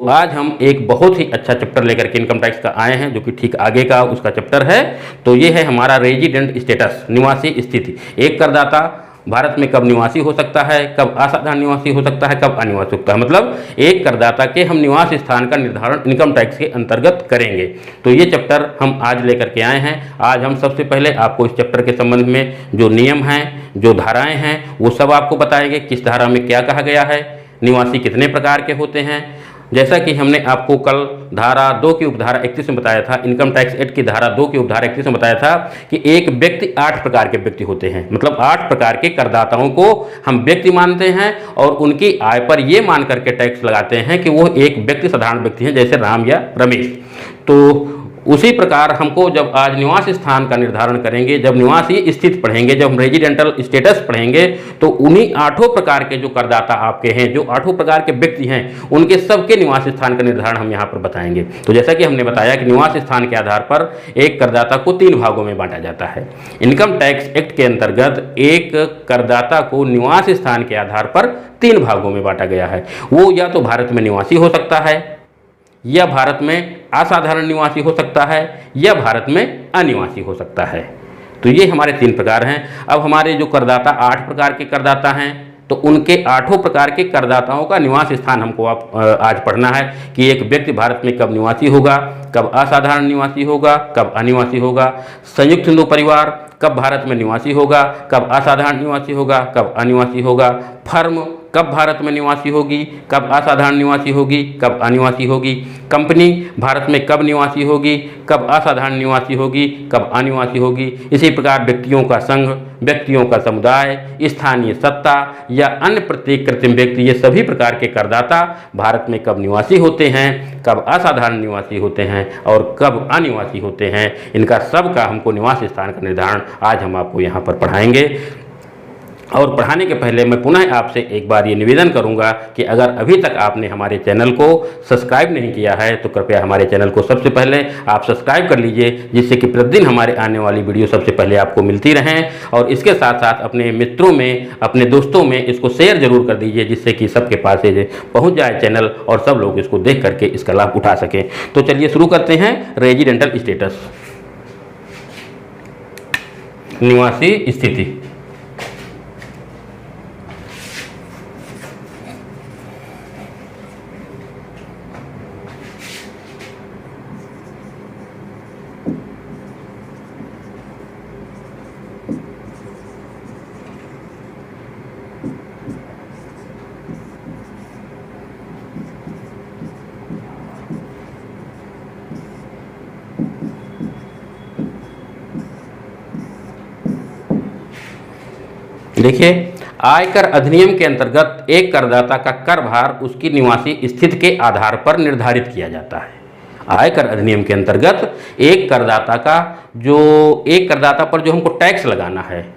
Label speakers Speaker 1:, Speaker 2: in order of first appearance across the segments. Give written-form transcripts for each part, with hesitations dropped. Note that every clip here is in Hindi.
Speaker 1: आज हम एक बहुत ही अच्छा चैप्टर लेकर के इनकम टैक्स का आए हैं, जो कि ठीक आगे का उसका चैप्टर है। तो ये है हमारा रेजिडेंट स्टेटस, निवासी स्थिति। एक करदाता भारत में कब निवासी हो सकता है, कब असाधारण निवासी हो सकता है, कब अनिवासी हो सकता है, मतलब एक करदाता के हम निवास स्थान का निर्धारण इनकम टैक्स के अंतर्गत करेंगे। तो ये चैप्टर हम आज लेकर के आए हैं। आज हम सबसे पहले आपको इस चैप्टर के संबंध में जो नियम हैं, जो धाराएं हैं, वो सब आपको बताएंगे। किस धारा में क्या कहा गया है, निवासी कितने प्रकार के होते हैं। जैसा कि हमने आपको कल धारा 2 की उपधारा 31 में बताया था, इनकम टैक्स एक्ट की धारा 2 की उपधारा 31 में बताया था कि एक व्यक्ति 8 प्रकार के व्यक्ति होते हैं, मतलब 8 प्रकार के करदाताओं को हम व्यक्ति मानते हैं और उनकी आय पर ये मान करके टैक्स लगाते हैं कि वो एक व्यक्ति साधारण व्यक्ति हैं, जैसे राम या रमेश। तो उसी प्रकार हमको जब आज निवास स्थान का निर्धारण करेंगे, जब निवासी स्थिति पढ़ेंगे, जब हम रेजिडेंटल स्टेटस पढ़ेंगे, तो उन्हीं 8 प्रकार के जो करदाता आपके हैं, जो 8 प्रकार के व्यक्ति हैं, उनके सबके निवास स्थान का निर्धारण हम यहाँ पर बताएंगे। तो जैसा कि हमने बताया कि निवास स्थान के आधार पर एक करदाता को 3 भागों में बांटा जाता है। इनकम टैक्स एक्ट के अंतर्गत एक करदाता को निवास स्थान के आधार पर 3 भागों में बांटा गया है। वो या तो भारत में निवासी हो सकता है, या भारत में असाधारण निवासी हो सकता है, या भारत में अनिवासी हो सकता है। तो ये हमारे 3 प्रकार हैं। अब हमारे जो करदाता 8 प्रकार के करदाता हैं, तो उनके 8 प्रकार के करदाताओं का निवास स्थान हमको आज पढ़ना है कि एक व्यक्ति भारत में कब निवासी होगा, कब असाधारण निवासी होगा, कब अनिवासी होगा। संयुक्त हिंदू परिवार कब भारत में निवासी होगा, कब असाधारण निवासी होगा, कब अनिवासी होगा। फर्म कब भारत में निवासी होगी, कब असाधारण निवासी होगी, कब अनिवासी होगी। कंपनी भारत में कब निवासी होगी, कब असाधारण निवासी होगी, कब अनिवासी होगी। इसी प्रकार व्यक्तियों का संघ, व्यक्तियों का समुदाय, स्थानीय सत्ता या अन्य प्रत्येक कृत्रिम व्यक्ति, ये सभी प्रकार के करदाता भारत में कब निवासी होते हैं, कब असाधारण निवासी होते हैं और कब अनिवासी होते हैं। इनका सब का हमको निवास स्थान का निर्धारण आज हम आपको यहाँ पर पढ़ाएंगे। और पढ़ाने के पहले मैं पुनः आपसे एक बार ये निवेदन करूंगा कि अगर अभी तक आपने हमारे चैनल को सब्सक्राइब नहीं किया है, तो कृपया हमारे चैनल को सबसे पहले आप सब्सक्राइब कर लीजिए, जिससे कि प्रतिदिन हमारे आने वाली वीडियो सबसे पहले आपको मिलती रहें। और इसके साथ साथ अपने मित्रों में, अपने दोस्तों में इसको शेयर जरूर कर दीजिए, जिससे कि सबके पास ये पहुँच जाए चैनल और सब लोग इसको देख करके इसका लाभ उठा सकें। तो चलिए शुरू करते हैं। रेजिडेंटल स्टेटस, निवासी स्थिति। देखिए, आयकर अधिनियम के अंतर्गत एक करदाता का कर भार उसकी निवासी स्थिति के आधार पर निर्धारित किया जाता है। आयकर अधिनियम के अंतर्गत एक करदाता पर जो हमको टैक्स लगाना है,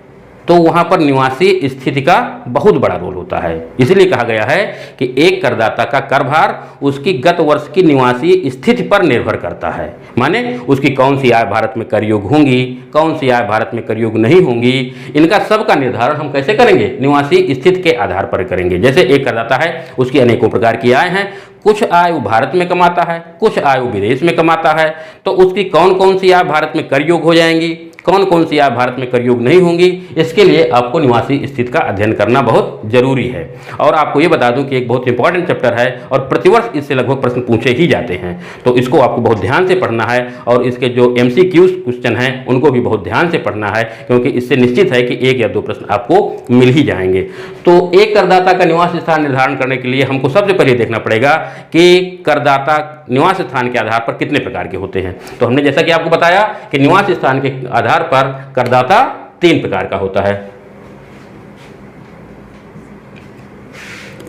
Speaker 1: तो वहाँ पर निवासी स्थिति का बहुत बड़ा रोल होता है। इसलिए कहा गया है कि एक करदाता का कर भार उसकी गत वर्ष की निवासी स्थिति पर निर्भर करता है। माने उसकी कौन सी आय भारत में कर योग्य होंगी, कौन सी आय भारत में कर योग्य नहीं होंगी, इनका सब का निर्धारण हम कैसे करेंगे, निवासी स्थिति के आधार पर करेंगे। जैसे एक करदाता है, उसकी अनेकों प्रकार की आय हैं, कुछ आय वो भारत में कमाता है, कुछ आय वो विदेश में कमाता है, तो उसकी कौन कौन सी आय भारत में कर योग्य हो जाएंगी, कौन कौन सी आय भारत में कर योग्य नहीं होंगी, इसके लिए आपको निवासी स्थिति का अध्ययन करना बहुत जरूरी है। और आपको ये बता दूं कि एक बहुत इंपॉर्टेंट चैप्टर है और प्रतिवर्ष इससे लगभग प्रश्न पूछे ही जाते हैं, तो इसको आपको बहुत ध्यान से पढ़ना है। और इसके जो MCQs क्वेश्चन हैं उनको भी बहुत ध्यान से पढ़ना है, क्योंकि इससे निश्चित है कि 1 या 2 प्रश्न आपको मिल ही जाएंगे। तो एक करदाता का निवास स्थान निर्धारण करने के लिए हमको सबसे पहले देखना पड़ेगा कि करदाता निवास स्थान के आधार पर कितने प्रकार के होते हैं। तो हमने जैसा कि आपको बताया कि निवास स्थान के आधार पर करदाता 3 प्रकार का होता है।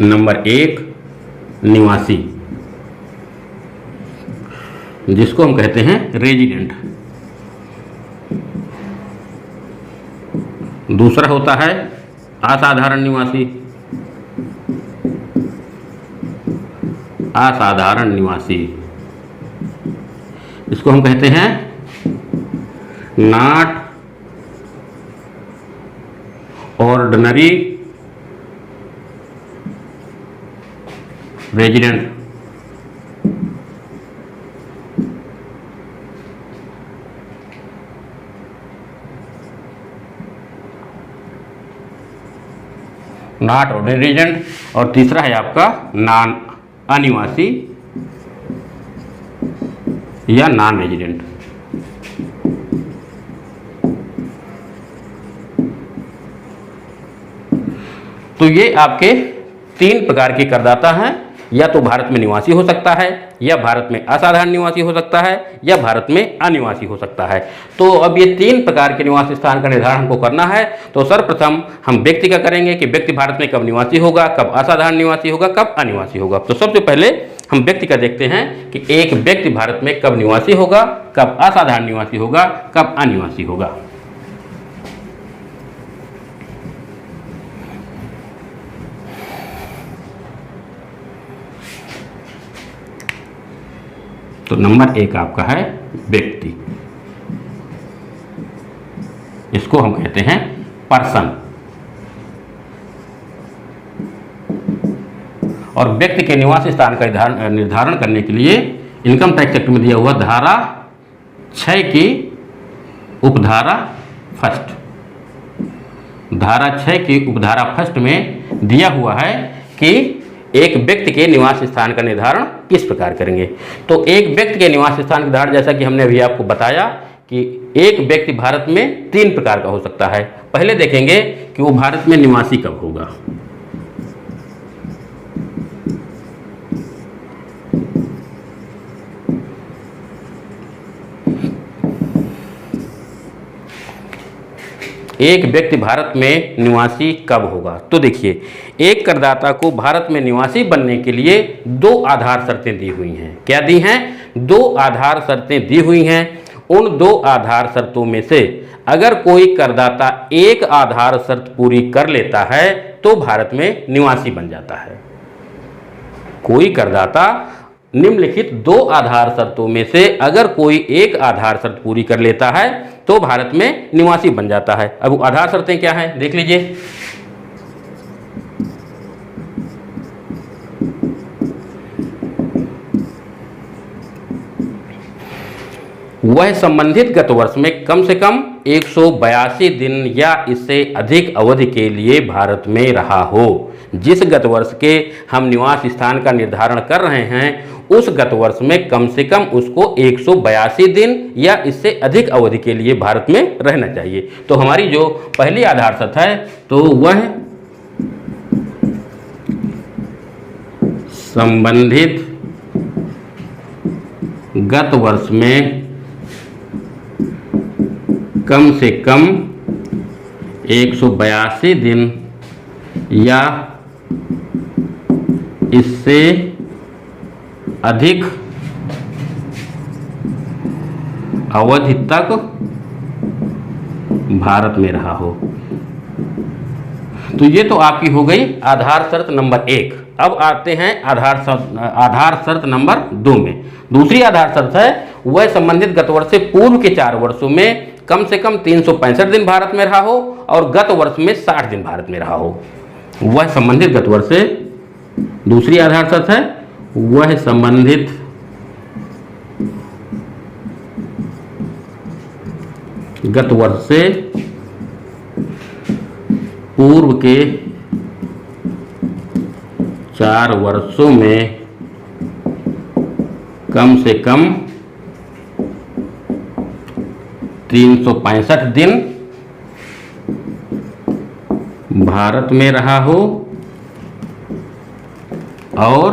Speaker 1: नंबर 1 निवासी, जिसको हम कहते हैं रेजिडेंट। दूसरा होता है असाधारण निवासी, असाधारण निवासी, इसको हम कहते हैं not ordinary resident. Not ordinary resident, और तीसरा है आपका नॉन अनिवासी या नॉन रेजिडेंट। तो ये आपके 3 प्रकार के करदाता हैं, या तो भारत में निवासी हो सकता है, या भारत में असाधारण निवासी हो सकता है, या भारत में अनिवासी हो सकता है। तो अब ये 3 प्रकार के निवास स्थान का निर्धारण हमको करना है। तो सर्वप्रथम हम व्यक्ति का करेंगे कि व्यक्ति भारत में कब निवासी होगा, कब असाधारण निवासी होगा, कब अनिवासी होगा। तो सबसे पहले हम व्यक्ति का देखते हैं कि एक व्यक्ति भारत में कब निवासी होगा, कब असाधारण निवासी होगा, कब अनिवासी होगा। तो नंबर 1 आपका है व्यक्ति, इसको हम कहते हैं पर्सन। और व्यक्ति के निवास स्थान का निर्धारण करने के लिए इनकम टैक्स एक्ट में दिया हुआ धारा 6 की उपधारा फर्स्ट, धारा 6 की उपधारा फर्स्ट में दिया हुआ है कि एक व्यक्ति के निवास स्थान का निर्धारण किस प्रकार करेंगे। तो एक व्यक्ति के निवास स्थान का निर्धारण, जैसा कि हमने अभी आपको बताया कि एक व्यक्ति भारत में 3 प्रकार का हो सकता है। पहले देखेंगे कि वो भारत में निवासी कब होगा। एक व्यक्ति भारत में निवासी कब होगा। तो देखिए, एक करदाता को भारत में निवासी बनने के लिए 2 आधार शर्तें दी हुई हैं। क्या दी हैं? 2 आधार शर्तें दी हुई हैं। उन 2 आधार शर्तों में से अगर कोई करदाता एक आधार शर्त पूरी कर लेता है तो भारत में निवासी बन जाता है। कोई करदाता निम्नलिखित 2 आधार शर्तों में से अगर कोई एक आधार शर्त पूरी कर लेता है तो भारत में निवासी बन जाता है। अब वो आधार शर्तें क्या हैं, देख लीजिए। वह संबंधित गत वर्ष में कम से कम 182 दिन या इससे अधिक अवधि के लिए भारत में रहा हो। जिस गत वर्ष के हम निवास स्थान का निर्धारण कर रहे हैं, उस गत वर्ष में कम से कम उसको 182 दिन या इससे अधिक अवधि के लिए भारत में रहना चाहिए। तो हमारी जो पहली आधार शर्त है तो वह संबंधित गत वर्ष में कम से कम 182 दिन या इससे अधिक अवधि तक भारत में रहा हो। तो ये तो आपकी हो गई आधार शर्त नंबर 1। अब आते हैं आधार शर्त नंबर 2 में। दूसरी आधार शर्त है वह संबंधित गत वर्ष से पूर्व के 4 वर्षों में कम से कम 365 दिन भारत में रहा हो और गत वर्ष में 60 दिन भारत में रहा हो। वह संबंधित गत वर्ष से, दूसरी आधार शर्त है वह संबंधित गत वर्ष से पूर्व के 4 वर्षों में कम से कम 365 दिन भारत में रहा हो और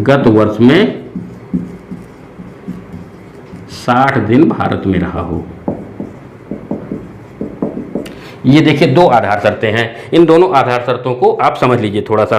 Speaker 1: गत वर्ष में 60 दिन भारत में रहा हो। ये देखिए 2 आधार शर्तें हैं। इन दोनों आधार शर्तों को आप समझ लीजिए थोड़ा सा।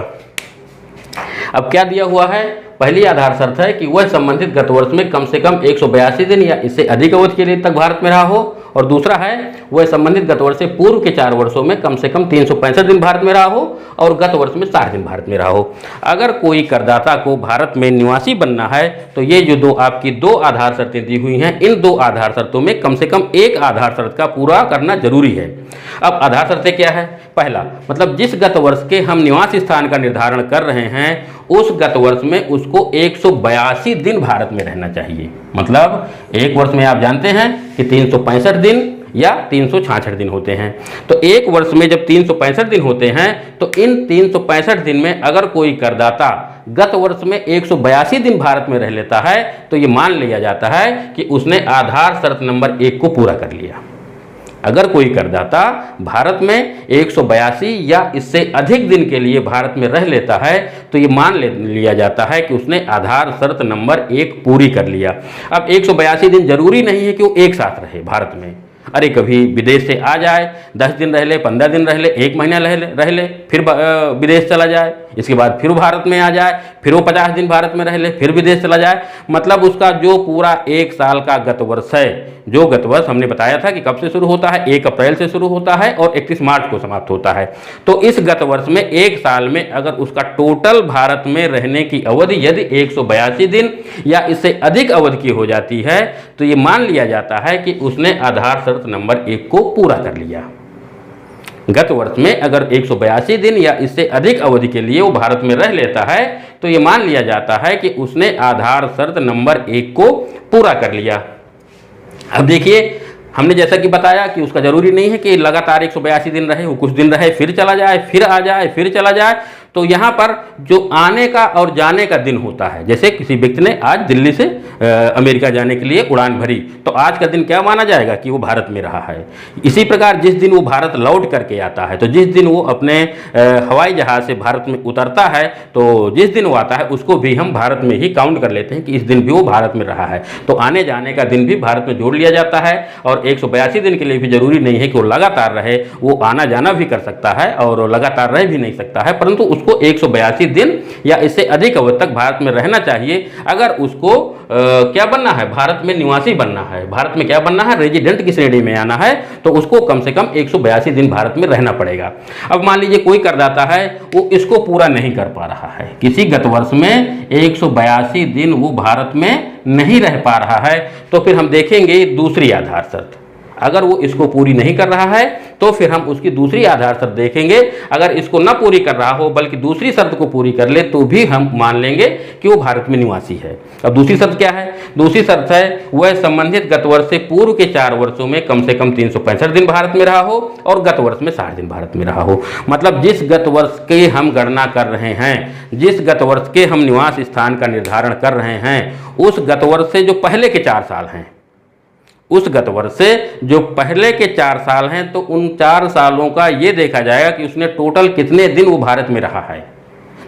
Speaker 1: अब क्या दिया हुआ है? पहली आधार शर्त है कि वह संबंधित गत वर्ष में कम से कम 182 दिन या इससे अधिक अवधि के लिए तक भारत में रहा हो, और दूसरा है वह संबंधित गत वर्ष से पूर्व के 4 वर्षों में कम से कम 365 दिन भारत में रहा हो और गत वर्ष में 60 दिन भारत में रहा हो। अगर कोई करदाता को भारत में निवासी बनना है तो ये जो आपकी 2 आधार शर्तें दी हुई हैं, इन 2 आधार शर्तों में कम से कम एक आधार शर्त का पूरा करना जरूरी है। अब आधार शर्तें क्या है? पहला, मतलब जिस गत वर्ष के हम निवास स्थान का निर्धारण कर रहे हैं उस गत वर्ष में उसको 182 दिन भारत में रहना चाहिए। मतलब एक वर्ष में आप जानते हैं कि 365 दिन या 366 दिन होते हैं। तो एक वर्ष में जब 365 दिन होते हैं तो इन 365 दिन में अगर कोई करदाता गत वर्ष में 182 दिन भारत में रह लेता है तो ये मान लिया जाता है कि उसने आधार शर्त नंबर 1 को पूरा कर लिया। अगर कोई करदाता भारत में 182 या इससे अधिक दिन के लिए भारत में रह लेता है तो ये मान लिया जाता है कि उसने आधार शर्त नंबर 1 पूरी कर लिया। अब 182 दिन जरूरी नहीं है कि वो एक साथ रहे भारत में। अरे कभी विदेश से आ जाए, 10 दिन रह ले, 15 दिन रह ले, 1 महीना रह ले, फिर विदेश चला जाए, इसके बाद फिर भारत में आ जाए, फिर वो 50 दिन भारत में रह ले, फिर विदेश चला जाए। मतलब उसका जो पूरा 1 साल का गत वर्ष है, जो गत वर्ष हमने बताया था कि कब से शुरू होता है, 1 अप्रैल से शुरू होता है और 31 मार्च को समाप्त होता है। तो इस गत वर्ष में 1 साल में अगर उसका टोटल भारत में रहने की अवधि यदि 182 दिन या इससे अधिक अवधि की हो जाती है तो ये मान लिया जाता है कि उसने आधार शर्त नंबर 1 को पूरा कर लिया। गत वर्ष में अगर 182 दिन या इससे अधिक अवधि के लिए वो भारत में रह लेता है तो ये मान लिया जाता है कि उसने आधार शर्त नंबर 1 को पूरा कर लिया। अब देखिए, हमने जैसा कि बताया कि उसका जरूरी नहीं है कि लगातार 182 दिन रहे, वो कुछ दिन रहे फिर चला जाए, फिर आ जाए, फिर चला जाए। तो यहाँ पर जो आने का और जाने का दिन होता है, जैसे किसी व्यक्ति ने आज दिल्ली से अमेरिका जाने के लिए उड़ान भरी तो आज का दिन क्या माना जाएगा कि वो भारत में रहा है। इसी प्रकार जिस दिन वो भारत लौट करके आता है, तो जिस दिन वो अपने हवाई जहाज से भारत में उतरता है तो जिस दिन वो आता है उसको भी हम भारत में ही काउंट कर लेते हैं कि इस दिन भी वो भारत में रहा है। तो आने जाने का दिन भी भारत में जोड़ लिया जाता है और 182 दिन के लिए भी जरूरी नहीं है कि वो लगातार रहे, वो आना जाना भी कर सकता है और लगातार रह भी नहीं सकता है, परंतु उसको 182 दिन या इससे अधिक अवधि तक भारत में रहना चाहिए। अगर उसको क्या बनना है, भारत में निवासी बनना है, भारत में क्या बनना है, रेजिडेंट की श्रेणी में आना है, तो उसको कम से कम 182 दिन भारत में रहना पड़ेगा। अब मान लीजिए कोई करदाता है वो इसको पूरा नहीं कर पा रहा है, किसी गत वर्ष में 182 दिन वो भारत में नहीं रह पा रहा है, तो फिर हम देखेंगे दूसरी आधार शर्त। अगर वो इसको पूरी नहीं कर रहा है तो फिर हम उसकी दूसरी आधार शर्त देखेंगे। अगर इसको न पूरी कर रहा हो बल्कि दूसरी शर्त को पूरी कर ले तो भी हम मान लेंगे कि वो भारत में निवासी है। अब दूसरी शर्त क्या है? दूसरी शर्त है वह संबंधित गत वर्ष से पूर्व के 4 वर्षों में कम से कम 365 दिन भारत में रहा हो और गत वर्ष में 60 दिन भारत में रहा हो। मतलब जिस गत वर्ष की हम गणना कर रहे हैं, जिस गत वर्ष के हम निवास स्थान का निर्धारण कर रहे हैं, उस गत वर्ष से जो पहले के 4 साल हैं, उस गत वर्ष से जो पहले के 4 साल हैं, तो उन 4 सालों का ये देखा जाएगा कि उसने टोटल कितने दिन वो भारत में रहा है।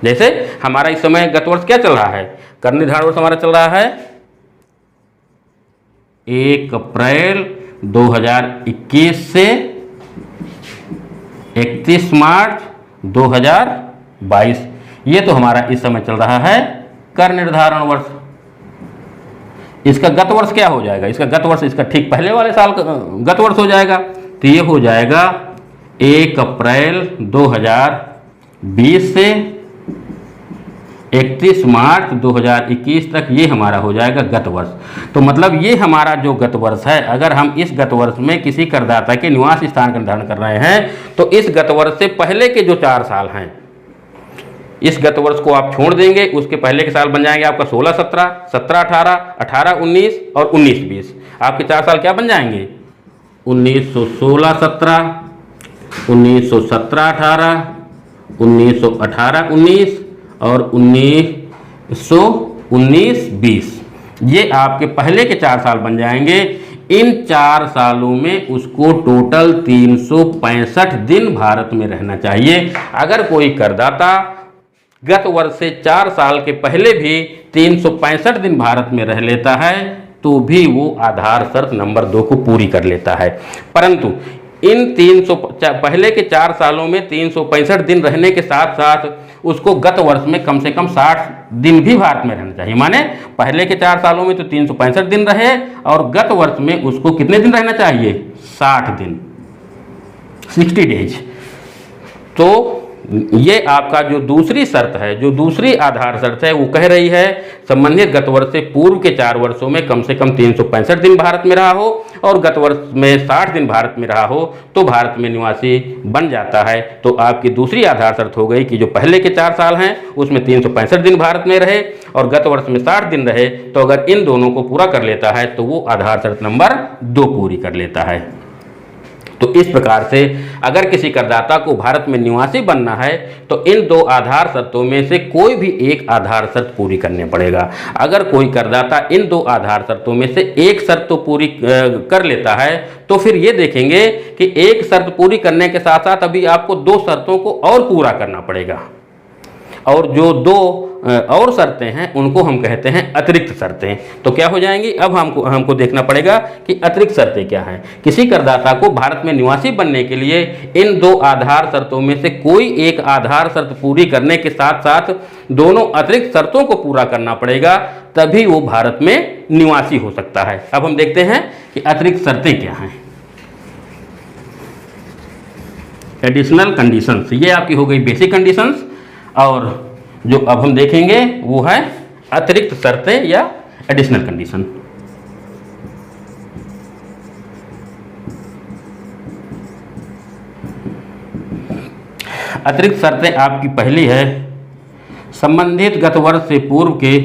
Speaker 1: जैसे हमारा इस समय गत वर्ष क्या चल रहा है, कर निर्धारण वर्ष हमारा चल रहा है 1 अप्रैल 2021 से 31 मार्च 2022। ये तो हमारा इस समय चल रहा है कर निर्धारण वर्ष। इसका गत वर्ष क्या हो जाएगा? इसका गत वर्ष इसका ठीक पहले वाले साल का गत वर्ष हो जाएगा। तो ये हो जाएगा 1 अप्रैल 2020 से 31 मार्च 2021 तक ये हमारा हो जाएगा गत वर्ष। तो मतलब ये हमारा जो गत वर्ष है, अगर हम इस गत वर्ष में किसी करदाता के निवास स्थान का निर्धारण कर रहे हैं तो इस गत वर्ष से पहले के जो 4 साल हैं, इस गत वर्ष को आप छोड़ देंगे, उसके पहले के साल बन जाएंगे आपका 16-17, 17-18, 18-19 और 19-20। आपके 4 साल क्या बन जाएंगे? 1916-17, 1917-18, 1918-19 और 1919-20। ये आपके पहले के 4 साल बन जाएंगे। इन 4 सालों में उसको टोटल 365 दिन भारत में रहना चाहिए। अगर कोई करदाता गत वर्ष से 4 साल के पहले भी 365 दिन भारत में रह लेता है तो भी वो आधार शर्त नंबर 2 को पूरी कर लेता है। परंतु इन पहले के 4 सालों में 365 दिन रहने के साथ साथ उसको गत वर्ष में कम से कम 60 दिन भी भारत में रहना चाहिए। माने पहले के 4 सालों में तो 365 दिन रहे और गत वर्ष में उसको कितने दिन रहना चाहिए? 60 दिन, 60 डेज। तो ये आपका जो दूसरी शर्त है, जो दूसरी आधार शर्त है, वो कह रही है संबंधित गत वर्ष से पूर्व के 4 वर्षों में कम से कम 365 दिन भारत में रहा हो और गत वर्ष में 60 दिन भारत में रहा हो तो भारत में निवासी बन जाता है। तो आपकी दूसरी आधार शर्त हो गई कि जो पहले के 4 साल हैं उसमें 365 दिन भारत में रहे और गत वर्ष में 60 दिन रहे। तो अगर इन दोनों को पूरा कर लेता है तो वो आधार शर्त नंबर 2 पूरी कर लेता है। तो इस प्रकार से अगर किसी करदाता को भारत में निवासी बनना है तो इन दो आधार शर्तों में से कोई भी एक आधार शर्त पूरी करनी पड़ेगा। अगर कोई करदाता इन दो आधार शर्तों में से एक शर्त तो पूरी कर लेता है तो फिर ये देखेंगे कि एक शर्त पूरी करने के साथ साथ अभी आपको दो शर्तों को और पूरा करना पड़ेगा, और जो दो और शर्तें हैं उनको हम कहते हैं अतिरिक्त शर्तें। तो क्या हो जाएंगी, अब हमको देखना पड़ेगा कि अतिरिक्त शर्तें क्या हैं। किसी करदाता को भारत में निवासी बनने के लिए इन दो आधार शर्तों में से कोई एक आधार शर्त पूरी करने के साथ साथ दोनों अतिरिक्त शर्तों को पूरा करना पड़ेगा, तभी वो भारत में निवासी हो सकता है। अब हम देखते हैं कि अतिरिक्त शर्तें क्या हैं। एडिशनल कंडीशंस, ये आपकी हो गई बेसिक कंडीशंस, और जो अब हम देखेंगे वो है अतिरिक्त शर्तें या एडिशनल कंडीशन। अतिरिक्त शर्तें आपकी पहली है, संबंधित गत वर्ष से पूर्व के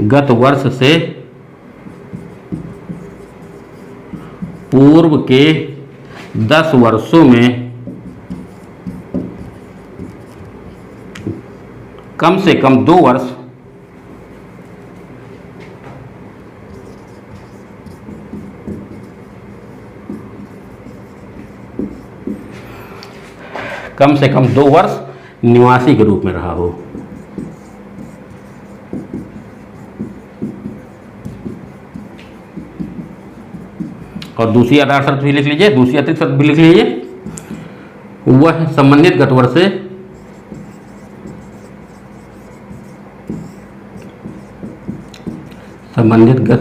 Speaker 1: गत वर्ष से पूर्व के 10 वर्षों में कम से कम 2 वर्ष निवासी के रूप में रहा हो। और दूसरी आधार शर्त भी लिख लीजिए, दूसरी अतिरिक्त शर्त भी लिख लीजिए, वह संबंधित गत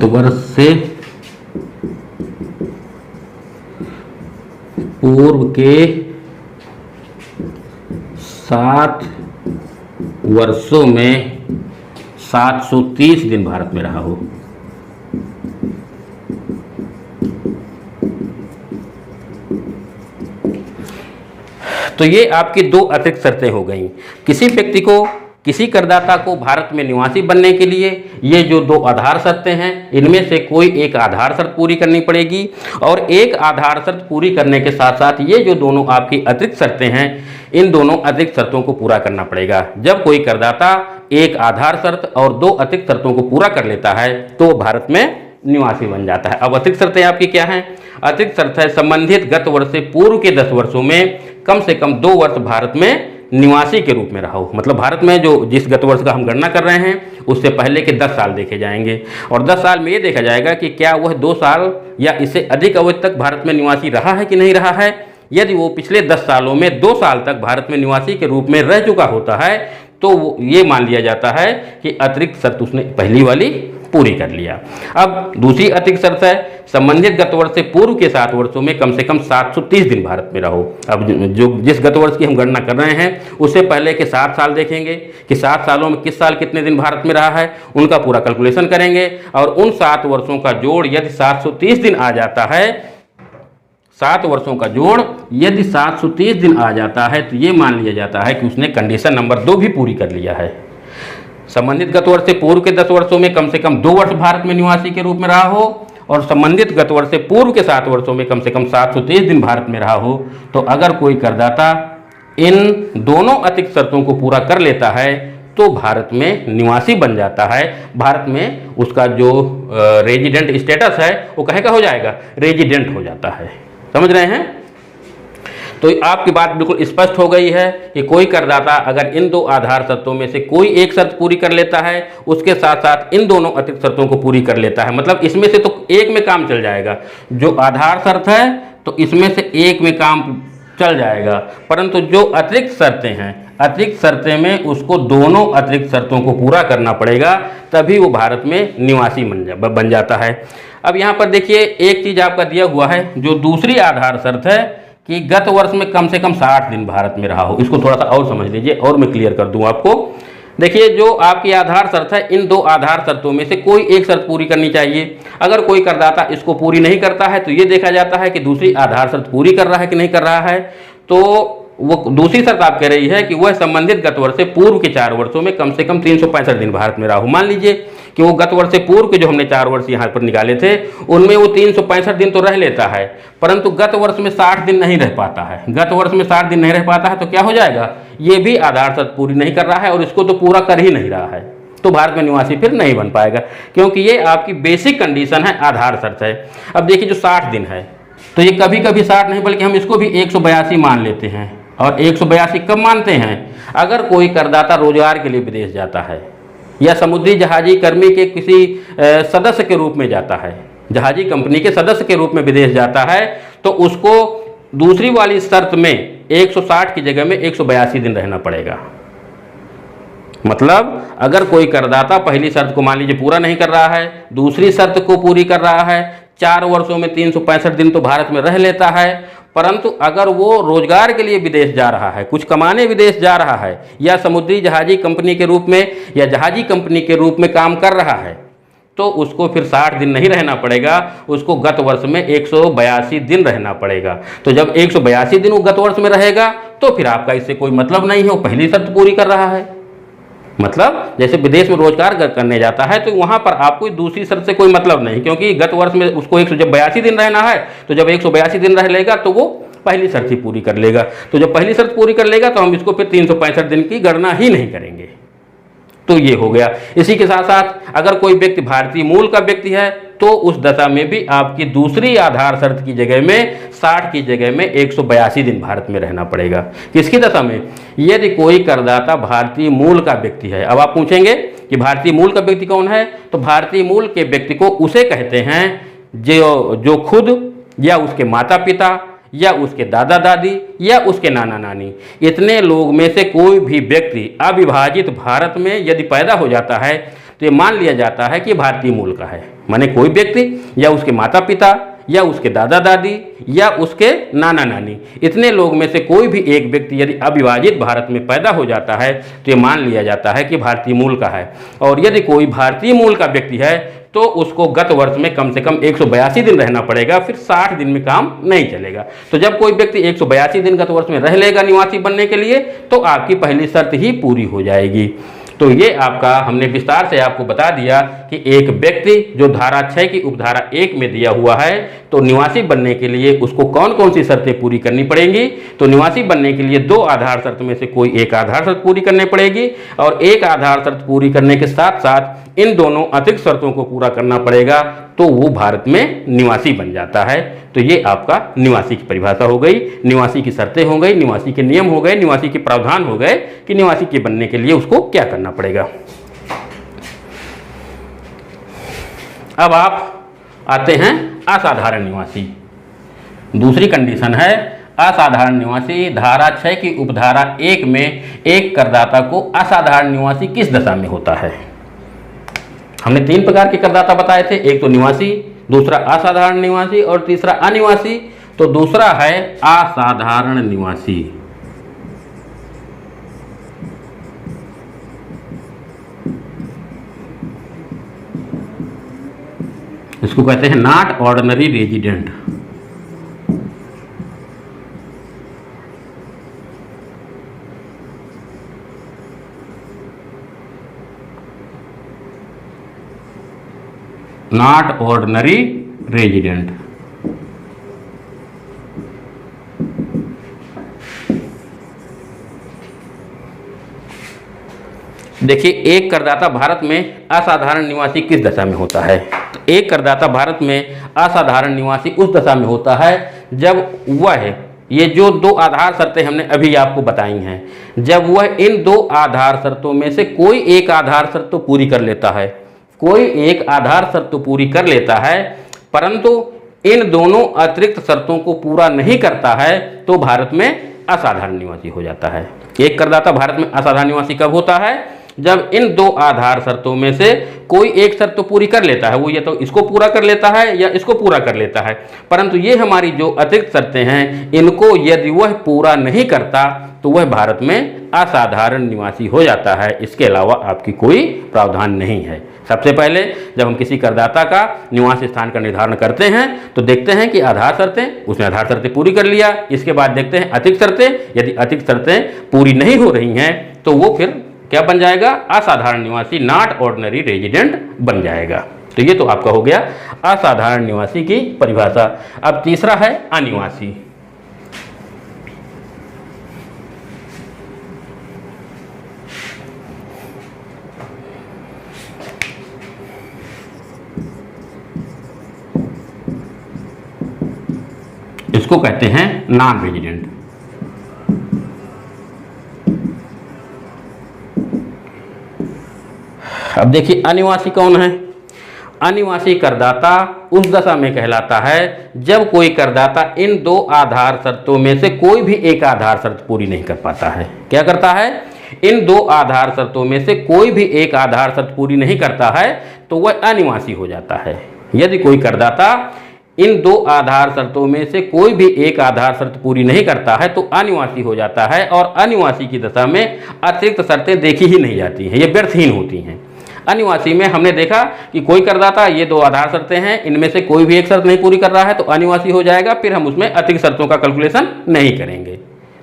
Speaker 1: वर्ष से पूर्व के 7 वर्षों में 730 दिन भारत में रहा हो। तो ये आपकी दो अतिरिक्त शर्तें हो गई। किसी व्यक्ति को, किसी करदाता को भारत में निवासी बनने के लिए ये जो दो आधार शर्तें हैं इनमें से कोई एक आधार शर्त पूरी करनी पड़ेगी, और एक आधार शर्त पूरी करने के साथ साथ ये जो दोनों आपकी अतिरिक्त शर्तें हैं इन दोनों अतिरिक्त शर्तों को पूरा करना पड़ेगा। जब कोई करदाता एक आधार शर्त और दो अतिरिक्त शर्तों को पूरा कर लेता है तो भारत में निवासी बन जाता है। अब अतिरिक्त शर्तें आपकी क्या हैं? अतिरिक्त शर्त है, संबंधित गत वर्ष से पूर्व के 10 वर्षों में कम से कम 2 वर्ष भारत में निवासी के रूप में रहा हो। मतलब भारत में जो जिस गत वर्ष का हम गणना कर रहे हैं उससे पहले के 10 साल देखे जाएंगे, और 10 साल में ये देखा जाएगा कि क्या वह 2 साल या इससे अधिक अवधि तक भारत में निवासी रहा है कि नहीं रहा है। यदि वो पिछले 10 सालों में 2 साल तक भारत में निवासी के रूप में रह चुका होता है तो ये मान लिया जाता है कि अतिरिक्त शर्त उसने पहली वाली पूरी कर लिया। अब दूसरी अतिरिक्त शर्त है, संबंधित गत वर्ष से पूर्व के 7 वर्षों में कम से कम 730 दिन भारत में रहो। अब जो जिस गत वर्ष की हम गणना कर रहे हैं उससे पहले के 7 साल देखेंगे कि 7 सालों में किस साल कितने दिन भारत में रहा है, उनका पूरा कैलकुलेशन करेंगे, और उन 7 वर्षों का जोड़ यदि 730 दिन आ जाता है, 7 वर्षों का जोड़ यदि 730 दिन आ जाता है तो ये मान लिया जाता है कि उसने कंडीशन नंबर 2 भी पूरी कर लिया है। संबंधित गत वर्ष से पूर्व के 10 वर्षों में कम से कम 2 वर्ष भारत में निवासी के रूप में रहा हो, और संबंधित गत वर्ष से पूर्व के 7 वर्षों में कम से कम 730 दिन भारत में रहा हो। तो अगर कोई करदाता इन दोनों अतिरिक्त शर्तों को पूरा कर लेता है तो भारत में निवासी बन जाता है। भारत में उसका जो रेजिडेंट स्टेटस है वो कहे का हो जाएगा, रेजिडेंट हो जाता है। समझ रहे हैं? तो आपकी बात बिल्कुल स्पष्ट हो गई है कि कोई करदाता अगर इन 2 आधार शर्तों में से कोई एक शर्त पूरी कर लेता है, उसके साथ साथ इन दोनों अतिरिक्त शर्तों को पूरी कर लेता है, मतलब इसमें से तो एक में काम चल जाएगा। जो आधार शर्त है तो इसमें से एक में काम चल जाएगा, परंतु जो अतिरिक्त शर्तें हैं, अतिरिक्त शर्तें में उसको दोनों अतिरिक्त शर्तों को पूरा करना पड़ेगा, तभी वो भारत में निवासी बन जाता है। अब यहाँ पर देखिए एक चीज़ आपका दिया हुआ है, जो दूसरी आधार शर्त है कि गत वर्ष में कम से कम 60 दिन भारत में रहा हो। इसको थोड़ा सा और समझ लीजिए और मैं क्लियर कर दूं आपको। देखिए जो आपकी आधार शर्त है, इन 2 आधार शर्तों में से कोई एक शर्त पूरी करनी चाहिए। अगर कोई करदाता इसको पूरी नहीं करता है तो ये देखा जाता है कि दूसरी आधार शर्त पूरी कर रहा है कि नहीं कर रहा है। तो वो दूसरी शर्त आप कह रही है कि वह संबंधित गत वर्ष से पूर्व के 4 वर्षों में कम से कम 365 दिन भारत में रहा हो। मान लीजिए कि वो गत वर्ष से पूर्व के जो हमने 4 वर्ष यहाँ पर निकाले थे उनमें वो 365 दिन तो रह लेता है, परंतु गत वर्ष में 60 दिन नहीं रह पाता है। गत वर्ष में 60 दिन नहीं रह पाता है तो क्या हो जाएगा, ये भी आधार शर्त पूरी नहीं कर रहा है और इसको तो पूरा कर ही नहीं रहा है, तो भारत में निवासी फिर नहीं बन पाएगा, क्योंकि ये आपकी बेसिक कंडीशन है, आधार शर्त है। अब देखिए जो 60 दिन है तो ये कभी कभी 60 नहीं बल्कि हम इसको भी 182 मान लेते हैं। और 182 कब मानते हैं, अगर कोई करदाता रोजगार के लिए विदेश जाता है या समुद्री जहाजी कर्मी के किसी सदस्य के रूप में जाता है, जहाजी कंपनी के सदस्य के रूप में विदेश जाता है, तो उसको दूसरी वाली शर्त में 160 की जगह में 182 दिन रहना पड़ेगा। मतलब अगर कोई करदाता पहली शर्त को मान लीजिए पूरा नहीं कर रहा है, दूसरी शर्त को पूरी कर रहा है, 4 वर्षों में 365 दिन तो भारत में रह लेता है, परंतु अगर वो रोजगार के लिए विदेश जा रहा है, कुछ कमाने विदेश जा रहा है, या समुद्री जहाजी कंपनी के रूप में या जहाजी कंपनी के रूप में काम कर रहा है, तो उसको फिर 60 दिन नहीं रहना पड़ेगा, उसको गत वर्ष में 182 दिन रहना पड़ेगा। तो जब 182 दिन वो गत वर्ष में रहेगा तो फिर आपका इससे कोई मतलब नहीं है, वो पहली शर्त पूरी कर रहा है। मतलब जैसे विदेश में रोजगार करने जाता है तो वहाँ पर आपको दूसरी शर्त से कोई मतलब नहीं, क्योंकि गत वर्ष में उसको 182 दिन रहना है, तो जब 182 दिन रह लेगा तो वो पहली शर्त ही पूरी कर लेगा। तो जब पहली शर्त पूरी कर लेगा तो हम इसको फिर 365 दिन की गणना ही नहीं करेंगे। तो ये हो गया। इसी के साथ साथ अगर कोई व्यक्ति भारतीय मूल का व्यक्ति है तो उस दशा में भी आपकी दूसरी आधार शर्त की जगह में 60 की जगह में 182 दिन भारत में रहना पड़ेगा। किसकी दशा में, यदि कोई करदाता भारतीय मूल का व्यक्ति है। अब आप पूछेंगे कि भारतीय मूल का व्यक्ति कौन है, तो भारतीय मूल के व्यक्ति को उसे कहते हैं जो खुद या उसके माता पिता या उसके दादा दादी या उसके नाना नानी, इतने लोग में से कोई भी व्यक्ति अविभाजित भारत में यदि पैदा हो जाता है तो ये मान लिया जाता है कि भारतीय मूल का है। माने कोई व्यक्ति या उसके माता पिता या उसके दादा दादी या उसके नाना नानी, इतने लोग में से कोई भी एक व्यक्ति यदि अविभाजित भारत में पैदा हो जाता है तो ये मान लिया जाता है कि भारतीय मूल का है। और यदि कोई भारतीय मूल का व्यक्ति है तो उसको गत वर्ष में कम से कम 182 दिन रहना पड़ेगा, फिर 60 दिन में काम नहीं चलेगा। तो जब कोई व्यक्ति 182 दिन गत वर्ष में रह लेगा निवासी बनने के लिए तो आपकी पहली शर्त ही पूरी हो जाएगी। तो ये आपका हमने विस्तार से आपको बता दिया कि एक व्यक्ति जो धारा 6 की उपधारा 1 में दिया हुआ है तो निवासी बनने के लिए उसको कौन कौन सी शर्तें पूरी करनी पड़ेंगी। तो निवासी बनने के लिए 2 आधार शर्त में से कोई एक आधार शर्त पूरी करनी पड़ेगी और एक आधार शर्त पूरी करने के साथ साथ इन दोनों अतिरिक्त शर्तों को पूरा करना पड़ेगा, तो वो भारत में निवासी बन जाता है। तो ये आपका निवासी की परिभाषा हो गई, निवासी की शर्तें हो गई, निवासी के नियम हो गए, निवासी के प्रावधान हो गए कि निवासी के बनने के लिए उसको क्या करना पड़ेगा। अब आप आते हैं असाधारण निवासी। दूसरी कंडीशन है असाधारण निवासी। धारा 6 की उपधारा 1 में एक करदाता को असाधारण निवासी किस दशा में होता है। हमने 3 प्रकार के करदाता बताए थे, एक तो निवासी, दूसरा असाधारण निवासी और तीसरा अनिवासी। तो दूसरा है असाधारण निवासी। इसको कहते हैं not ordinary resident. Not ordinary resident. देखिए एक करदाता भारत में असाधारण निवासी किस दशा में होता है। तो एक करदाता भारत में असाधारण निवासी उस दशा में होता है जब वह, ये जो 2 आधार शर्तें हमने अभी आपको बताई हैं, जब वह इन 2 आधार शर्तों में से कोई एक आधार शर्त तो पूरी कर लेता है, कोई एक आधार शर्त तो पूरी कर लेता है, परंतु इन दोनों अतिरिक्त शर्तों को पूरा नहीं करता है, तो भारत में असाधारण निवासी हो जाता है। एक करदाता भारत में असाधारण निवासी कब होता है, जब इन 2 आधार शर्तों में से कोई एक शर्त तो पूरी कर लेता है, वो ये तो इसको पूरा कर लेता है या इसको पूरा कर लेता है, परंतु ये हमारी जो अतिरिक्त शर्तें हैं इनको यदि वह पूरा नहीं करता तो वह भारत में असाधारण निवासी हो जाता है। इसके अलावा आपकी कोई प्रावधान नहीं है। सबसे पहले जब हम किसी करदाता का निवास स्थान का निर्धारण करते हैं तो देखते हैं कि आधार शर्तें, उसने आधार शर्तें पूरी कर लिया। इसके बाद देखते हैं अतिरिक्त शर्तें, यदि अतिरिक्त शर्तें पूरी नहीं हो रही हैं तो वो फिर क्या बन जाएगा, असाधारण निवासी, नॉट ऑर्डिनरी रेजिडेंट बन जाएगा। तो ये तो आपका हो गया असाधारण निवासी की परिभाषा। अब तीसरा है अनिवासी। इसको कहते हैं नॉन रेजिडेंट। अब देखिए अनिवासी कौन है। अनिवासी करदाता उस दशा में कहलाता है जब कोई करदाता इन दो आधार शर्तों में से कोई भी एक आधार शर्त पूरी नहीं कर पाता है। क्या करता है, इन दो आधार शर्तों में से कोई भी एक आधार शर्त पूरी नहीं करता है तो वह अनिवासी हो जाता है। यदि कोई करदाता इन दो आधार शर्तों में से कोई भी एक आधार शर्त पूरी नहीं करता है तो अनिवासी हो जाता है, और अनिवासी की दशा में अतिरिक्त शर्तें देखी ही नहीं जाती हैं, ये व्यर्थहीन होती हैं। अनिवासी में हमने देखा कि कोई करदाता ये दो आधार शर्तें हैं, इनमें से कोई भी एक शर्त नहीं पूरी कर रहा है तो अनिवासी हो जाएगा, फिर हम उसमें अतिरिक्त शर्तों का कैलकुलेशन नहीं करेंगे।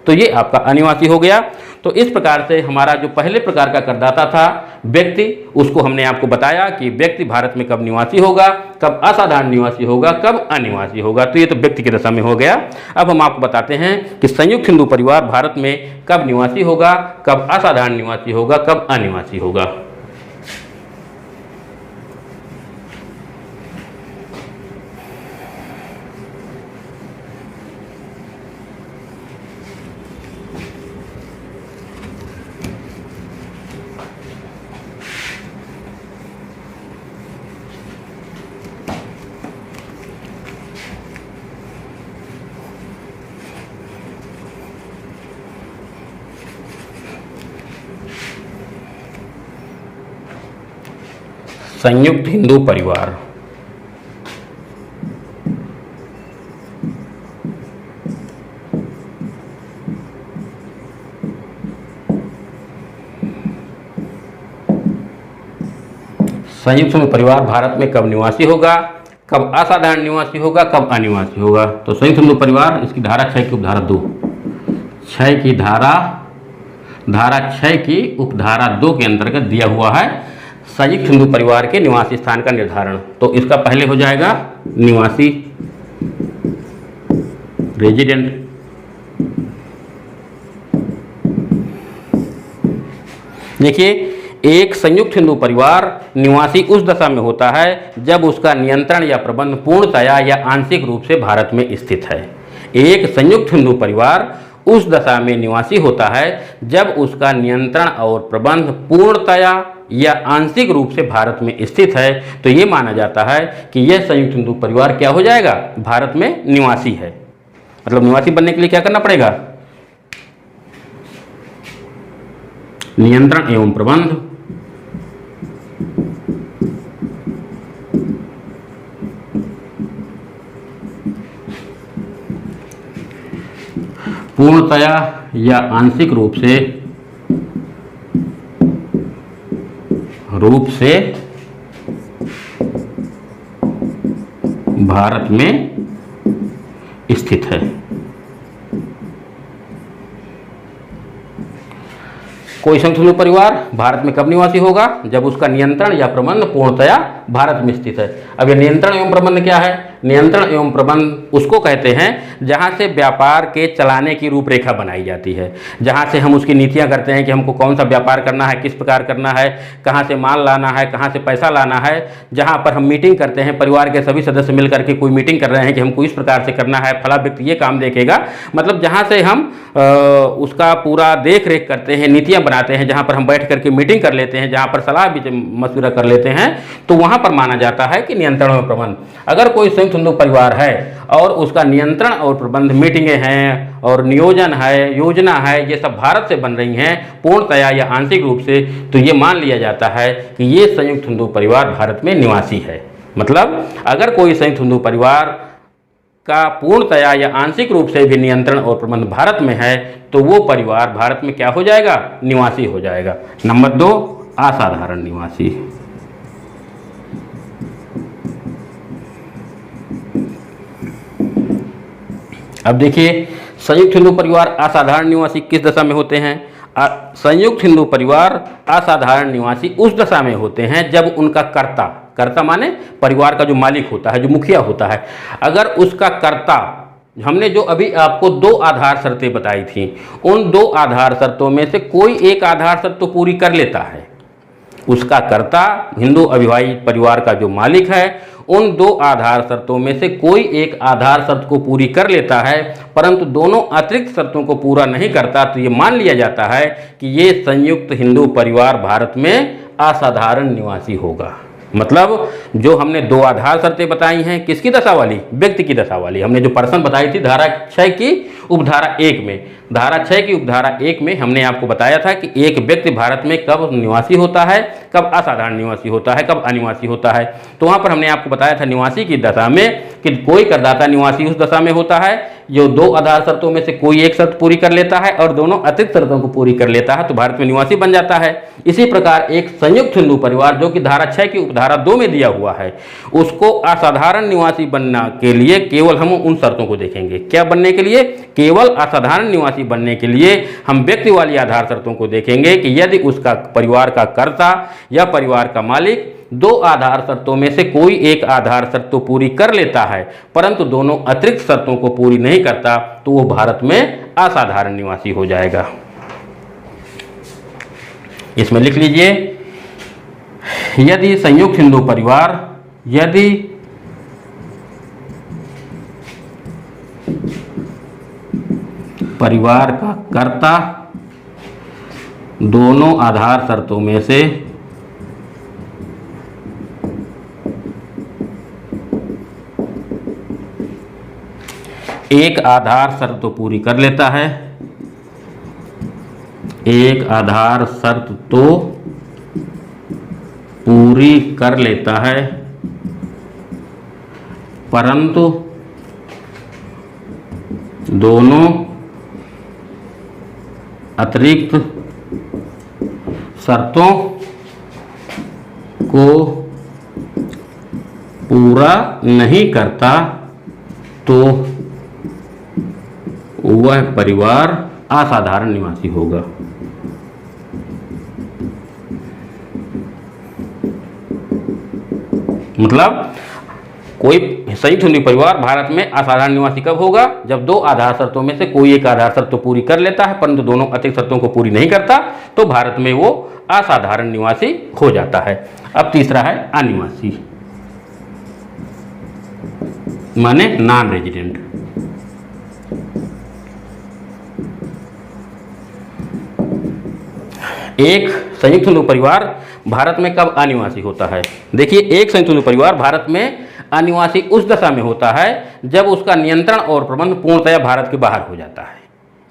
Speaker 1: तो ये आपका अनिवासी हो गया। तो इस प्रकार से हमारा जो पहले प्रकार का करदाता था व्यक्ति, उसको हमने आपको बताया कि व्यक्ति भारत में कब निवासी होगा, कब असाधारण निवासी होगा, कब अनिवासी होगा। तो ये तो व्यक्ति की दशा में हो गया। अब हम आपको बताते हैं कि संयुक्त हिंदू परिवार भारत में कब निवासी होगा, कब असाधारण निवासी होगा, कब अनिवासी होगा। संयुक्त हिंदू परिवार संयुक्त हिंदू परिवार भारत में कब निवासी होगा, कब असाधारण निवासी होगा, कब अनिवासी होगा। तो संयुक्त हिंदू परिवार, इसकी धारा 6 की उपधारा 2, 6 की धारा 6 की उपधारा 2 के अंतर्गत दिया हुआ है संयुक्त हिंदू परिवार के निवासी स्थान का निर्धारण। तो इसका पहले हो जाएगा निवासी, रेजिडेंट। देखिए, एक संयुक्त हिंदू परिवार निवासी उस दशा में होता है जब उसका नियंत्रण या प्रबंध पूर्णतया या आंशिक रूप से भारत में स्थित है। एक संयुक्त हिंदू परिवार उस दशा में निवासी होता है जब उसका नियंत्रण और प्रबंध पूर्णतया या आंशिक रूप से भारत में स्थित है। तो ये माना जाता है कि यह संयुक्त हिंदू परिवार क्या हो जाएगा, भारत में निवासी है। मतलब निवासी बनने के लिए क्या करना पड़ेगा, नियंत्रण एवं प्रबंध पूर्णतया या आंशिक रूप से भारत में स्थित है। कोई संयुक्त हिंदू परिवार भारत में कब निवासी होगा, जब उसका नियंत्रण या प्रबंध पूर्णतया भारत में स्थित है। अब ये नियंत्रण एवं प्रबंध क्या है, नियंत्रण एवं प्रबंध उसको कहते हैं जहां से व्यापार के चलाने की रूपरेखा बनाई जाती है, जहां से हम उसकी नीतियां करते हैं कि हमको कौन सा व्यापार करना है, किस प्रकार करना है, कहां से माल लाना है, कहां से पैसा लाना है। जहां पर हम मीटिंग करते हैं, परिवार के सभी सदस्य मिलकर के कोई मीटिंग कर रहे हैं कि हमको इस प्रकार से करना है, फला व्यक्ति ये काम देखेगा। मतलब जहां से हम उसका पूरा देख रेख करते हैं, नीतियां बनाते हैं, जहां पर हम बैठ करके मीटिंग कर लेते हैं, जहां पर सलाह भी मशवरा कर लेते हैं, तो वहां पर माना जाता है कि नियंत्रण और प्रबंध। अगर कोई संयुक्त हिंदू परिवार है और उसका नियंत्रण और प्रबंध, मीटिंगें हैं और नियोजन है, योजना है, ये सब भारत से बन रही हैं पूर्णतया या आंशिक रूप से, तो ये मान लिया जाता है कि ये संयुक्त हिंदू परिवार भारत में निवासी है। मतलब अगर कोई संयुक्त हिंदू परिवार का पूर्णतया या आंशिक रूप से भी नियंत्रण और प्रबंध भारत में है तो वो परिवार भारत में क्या हो जाएगा, निवासी हो जाएगा। नंबर 2, असाधारण निवासी। अब देखिए, संयुक्त हिंदू परिवार असाधारण निवासी किस दशा में होते हैं? संयुक्त हिंदू परिवार असाधारण निवासी उस दशा में होते हैं जब उनका कर्ता, कर्ता माने परिवार का जो मालिक होता है, जो मुखिया होता है, अगर उसका कर्ता, हमने जो अभी आपको 2 आधार शर्तें बताई थी, उन 2 आधार शर्तों में से कोई एक आधार शर्त तो पूरी कर लेता है, उसका कर्ता हिंदू अविवाहित परिवार का जो मालिक है उन 2 आधार शर्तों में से कोई एक आधार शर्त को पूरी कर लेता है, परंतु दोनों अतिरिक्त शर्तों को पूरा नहीं करता, तो ये मान लिया जाता है कि ये संयुक्त हिंदू परिवार भारत में असाधारण निवासी होगा। मतलब जो हमने 2 आधार शर्तें बताई हैं, किसकी दशा वाली? व्यक्ति की दशा वाली। हमने जो पर्सन बताई थी धारा 6 की उपधारा 1 में, धारा 6 की उपधारा 1 में हमने आपको बताया था कि एक व्यक्ति भारत में कब निवासी होता है, कब असाधारण निवासी होता है, कब अनिवासी होता है। तो वहाँ पर हमने आपको बताया था निवासी की दशा में कि कोई करदाता निवासी उस दशा में होता है जो 2 आधार शर्तों में से कोई एक शर्त पूरी कर लेता है और दोनों अतिरिक्त शर्तों को पूरी कर लेता है, तो भारत में निवासी बन जाता है। इसी प्रकार एक संयुक्त हिंदू परिवार जो कि धारा 6 की उपधारा 2 में दिया हुआ है, उसको असाधारण निवासी बनने के लिए केवल हम उन शर्तों को देखेंगे। क्या बनने के लिए? केवल असाधारण निवासी बनने के लिए हम व्यक्ति वाली आधार शर्तों को देखेंगे कि यदि उसका परिवार का कर्ता या परिवार का मालिक 2 आधार शर्तों में से कोई एक आधार शर्त तो पूरी कर लेता है, परंतु दोनों अतिरिक्त शर्तों को पूरी नहीं करता, तो वो भारत में असाधारण निवासी हो जाएगा। इसमें लिख लीजिए, यदि संयुक्त हिंदू परिवार, यदि परिवार का कर्ता दोनों आधार शर्तों में से एक आधार शर्त तो पूरी कर लेता है, एक आधार शर्त तो पूरी कर लेता है, परंतु दोनों अतिरिक्त शर्तों को पूरा नहीं करता, तो वह परिवार असाधारण निवासी होगा। मतलब कोई संयुक्त हिंदू परिवार भारत में असाधारण निवासी कब होगा? जब 2 आधार शर्तों में से कोई एक आधार शर्त तो पूरी कर लेता है, परंतु दोनों अतिरिक्त शर्तों को पूरी नहीं करता, तो भारत में वो असाधारण निवासी हो जाता है। अब तीसरा है अनिवासी, माने नॉन रेजिडेंट। एक संयुक्त हिंदू परिवार भारत में कब अनिवासी होता है? देखिए, एक संयुक्त हिंदू परिवार भारत में अनिवासी उस दशा में होता है जब उसका नियंत्रण और प्रबंध पूर्णतया भारत के बाहर हो जाता है।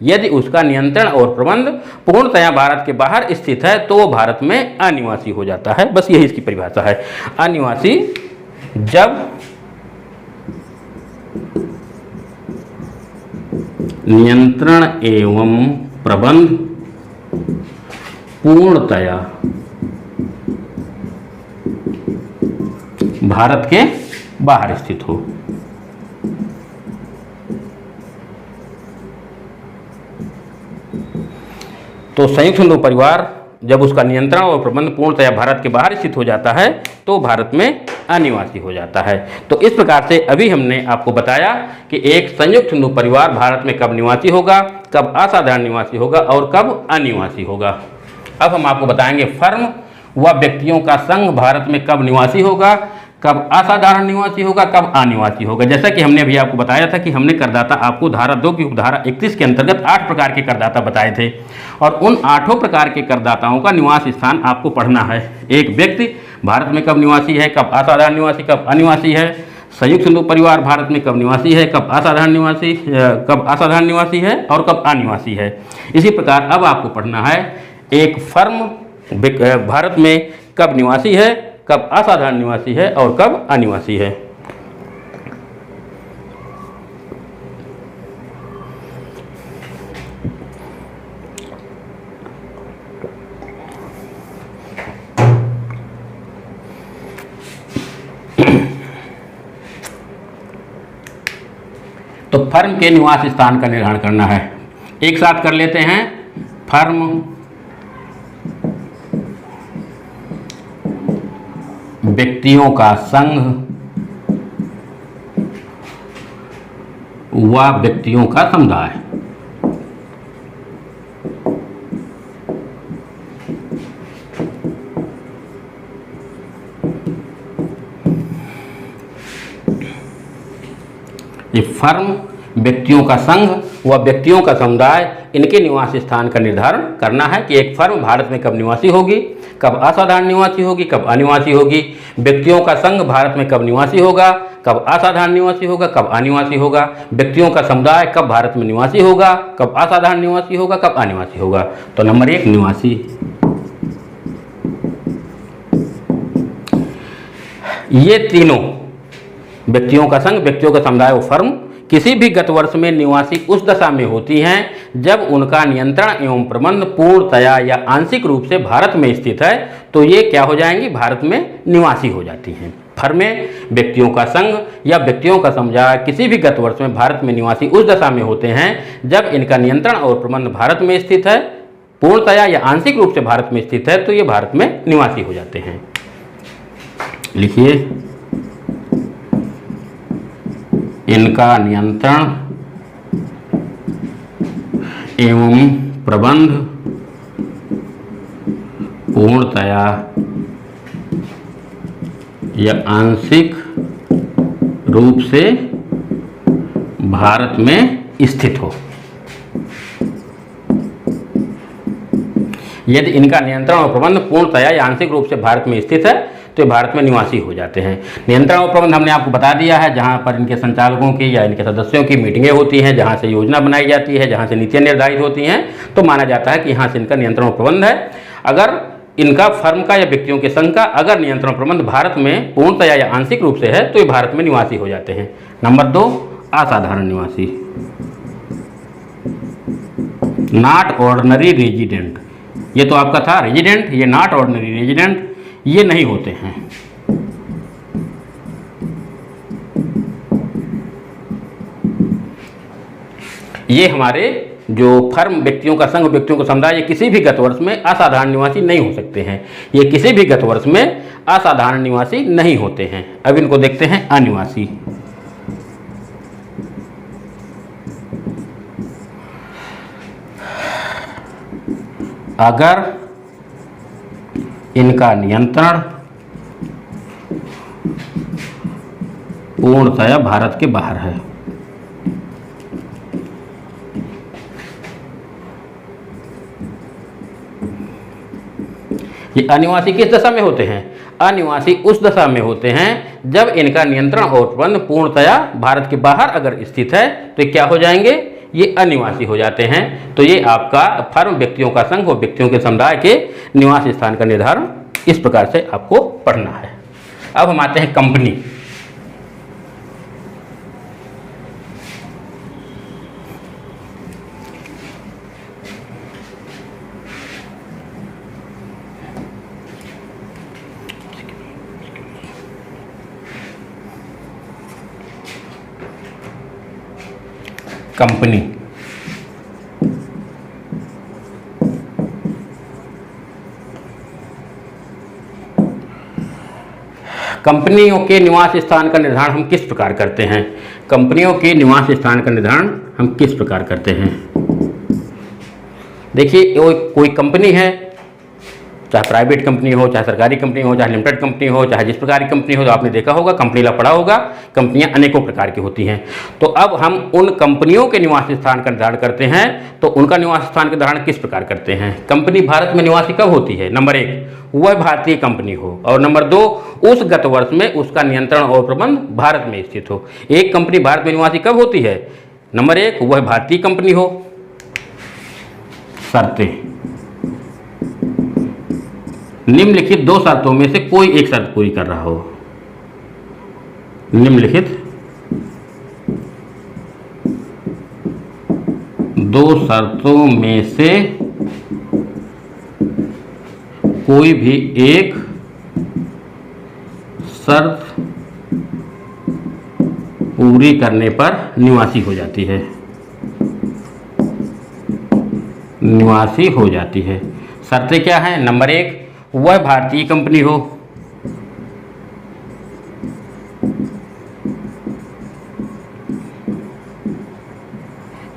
Speaker 1: यदि उसका नियंत्रण और प्रबंध पूर्णतया भारत के बाहर स्थित है, तो वो भारत में अनिवासी हो जाता है। बस यही इसकी परिभाषा है। अनिवासी जब नियंत्रण एवं प्रबंध पूर्णतया भारत के बाहर स्थित हो। तो संयुक्त हिंदू परिवार जब उसका नियंत्रण और प्रबंध पूर्णतया भारत के बाहर स्थित हो जाता है, तो भारत में अनिवासी हो जाता है। तो इस प्रकार से अभी हमने आपको बताया कि एक संयुक्त हिंदू परिवार भारत में कब निवासी होगा, कब असाधारण निवासी होगा और कब अनिवासी होगा। अब हम आपको बताएंगे फर्म व व्यक्तियों का संघ भारत में कब निवासी होगा, कब असाधारण निवासी होगा, कब अनिवासी होगा। जैसा कि हमने अभी आपको बताया था कि हमने करदाता आपको धारा 2 की उपधारा 31 के अंतर्गत 8 प्रकार के करदाता बताए थे, और उन 8 प्रकार के करदाताओं का निवास स्थान आपको पढ़ना है। एक व्यक्ति भारत में कब निवासी है, कब असाधारण निवासी, कब अनिवासी है। संयुक्त हिंदू परिवार भारत में कब निवासी है, कब असाधारण निवासी है और कब अनिवासी है। इसी प्रकार अब आपको पढ़ना है एक फर्म भारत में कब निवासी है, कब असाधारण निवासी है और कब अनिवासी है। तो फर्म के निवास स्थान का निर्धारण करना है। एक साथ कर लेते हैं। फर्म व्यक्तियों का संघ व व्यक्तियों का समुदाय। ये फर्म, व्यक्तियों का संघ व व्यक्तियों का समुदाय, इनके निवास स्थान का निर्धारण करना है कि एक फर्म भारत में कब निवासी होगी, कब असाधारण निवासी होगी, कब अनिवासी होगी। व्यक्तियों का संघ भारत में कब निवासी होगा, कब असाधारण निवासी होगा, कब अनिवासी होगा। व्यक्तियों का समुदाय कब भारत में निवासी होगा, कब असाधारण निवासी होगा, कब अनिवासी होगा। तो नंबर 1 निवासी। ये तीनों व्यक्तियों का संघ, व्यक्तियों का समुदाय व फर्म किसी भी गत वर्ष में निवासी उस दशा में होती हैं जब उनका नियंत्रण एवं प्रबंध पूर्णतया या आंशिक रूप से भारत में स्थित है, तो ये क्या हो जाएंगी, भारत में निवासी हो जाती हैं। फर्में, व्यक्तियों का संघ या व्यक्तियों का समुदाय किसी भी गत वर्ष में भारत में निवासी उस दशा में होते हैं जब इनका नियंत्रण और प्रबंध भारत में स्थित है, पूर्णतया या आंशिक रूप से भारत में स्थित है, तो ये भारत में निवासी हो जाते हैं। लिखिए, इनका नियंत्रण एवं प्रबंध पूर्णतया या आंशिक रूप से भारत में स्थित हो। यदि इनका नियंत्रण और प्रबंध पूर्णतया या आंशिक रूप से भारत में स्थित है तो ये भारत में निवासी हो जाते हैं। नियंत्रण और प्रबंध हमने आपको बता दिया है, जहां पर इनके संचालकों की या इनके सदस्यों की मीटिंगें होती हैं, जहां से योजना बनाई जाती है, जहां से नीतियां निर्धारित होती हैं, तो माना जाता है कि यहाँ से इनका नियंत्रण और प्रबंध है। अगर इनका फर्म का या व्यक्तियों के संघ का अगर नियंत्रण प्रबंध भारत में पूर्णतया या आंशिक रूप से है तो ये भारत में निवासी हो जाते हैं। नंबर 2 असाधारण निवासी, नॉट ऑर्डिनरी रेजिडेंट। ये तो आपका था रेजिडेंट, ये नॉट ऑर्डिनरी रेजिडेंट, ये नहीं होते हैं। ये हमारे जो फर्म, व्यक्तियों का संघ, व्यक्तियों का समुदाय, ये किसी भी गत वर्ष में असाधारण निवासी नहीं हो सकते हैं। ये किसी भी गत वर्ष में असाधारण निवासी नहीं होते हैं। अब इनको देखते हैं अनिवासी। अगर इनका नियंत्रण पूर्णतया भारत के बाहर है। ये अनिवासी किस दशा में होते हैं? अनिवासी उस दशा में होते हैं जब इनका नियंत्रण और प्रबंध पूर्णतया भारत के बाहर अगर स्थित है तो ये क्या हो जाएंगे? ये अनिवासी हो जाते हैं। तो ये आपका फर्म, व्यक्तियों का संघ और व्यक्तियों के समुदाय के निवास स्थान का निर्धारण इस प्रकार से आपको पढ़ना है। अब हम आते हैं कंपनी। कंपनी कंपनियों के निवास स्थान का निर्धारण हम किस प्रकार करते हैं? कंपनियों के निवास स्थान का निर्धारण हम किस प्रकार करते हैं? देखिए, कोई कंपनी है, चाहे प्राइवेट कंपनी हो, चाहे सरकारी कंपनी हो, चाहे लिमिटेड कंपनी हो, चाहे जिस प्रकार की कंपनी हो, तो आपने देखा होगा, कंपनी ला पढ़ा होगा, कंपनियां अनेकों प्रकार की होती हैं। तो अब हम उन कंपनियों के निवास स्थान का निर्धारण करते हैं। तो उनका निवास स्थान का निर्धारण किस प्रकार करते हैं? कंपनी भारत में निवासी कब होती है? नंबर 1, वह भारतीय कंपनी हो, और नंबर 2, उस गत वर्ष में उसका नियंत्रण और प्रबंध भारत में स्थित हो। एक कंपनी भारत में निवासी कब होती है? नंबर 1, वह भारतीय कंपनी हो। शर्तें, निम्नलिखित 2 शर्तों में से कोई एक शर्त पूरी कर रहा हो। निम्नलिखित 2 शर्तों में से कोई भी एक शर्त पूरी करने पर निवासी हो जाती है, निवासी हो जाती है। शर्तें क्या हैं? नंबर 1, वह भारतीय कंपनी हो,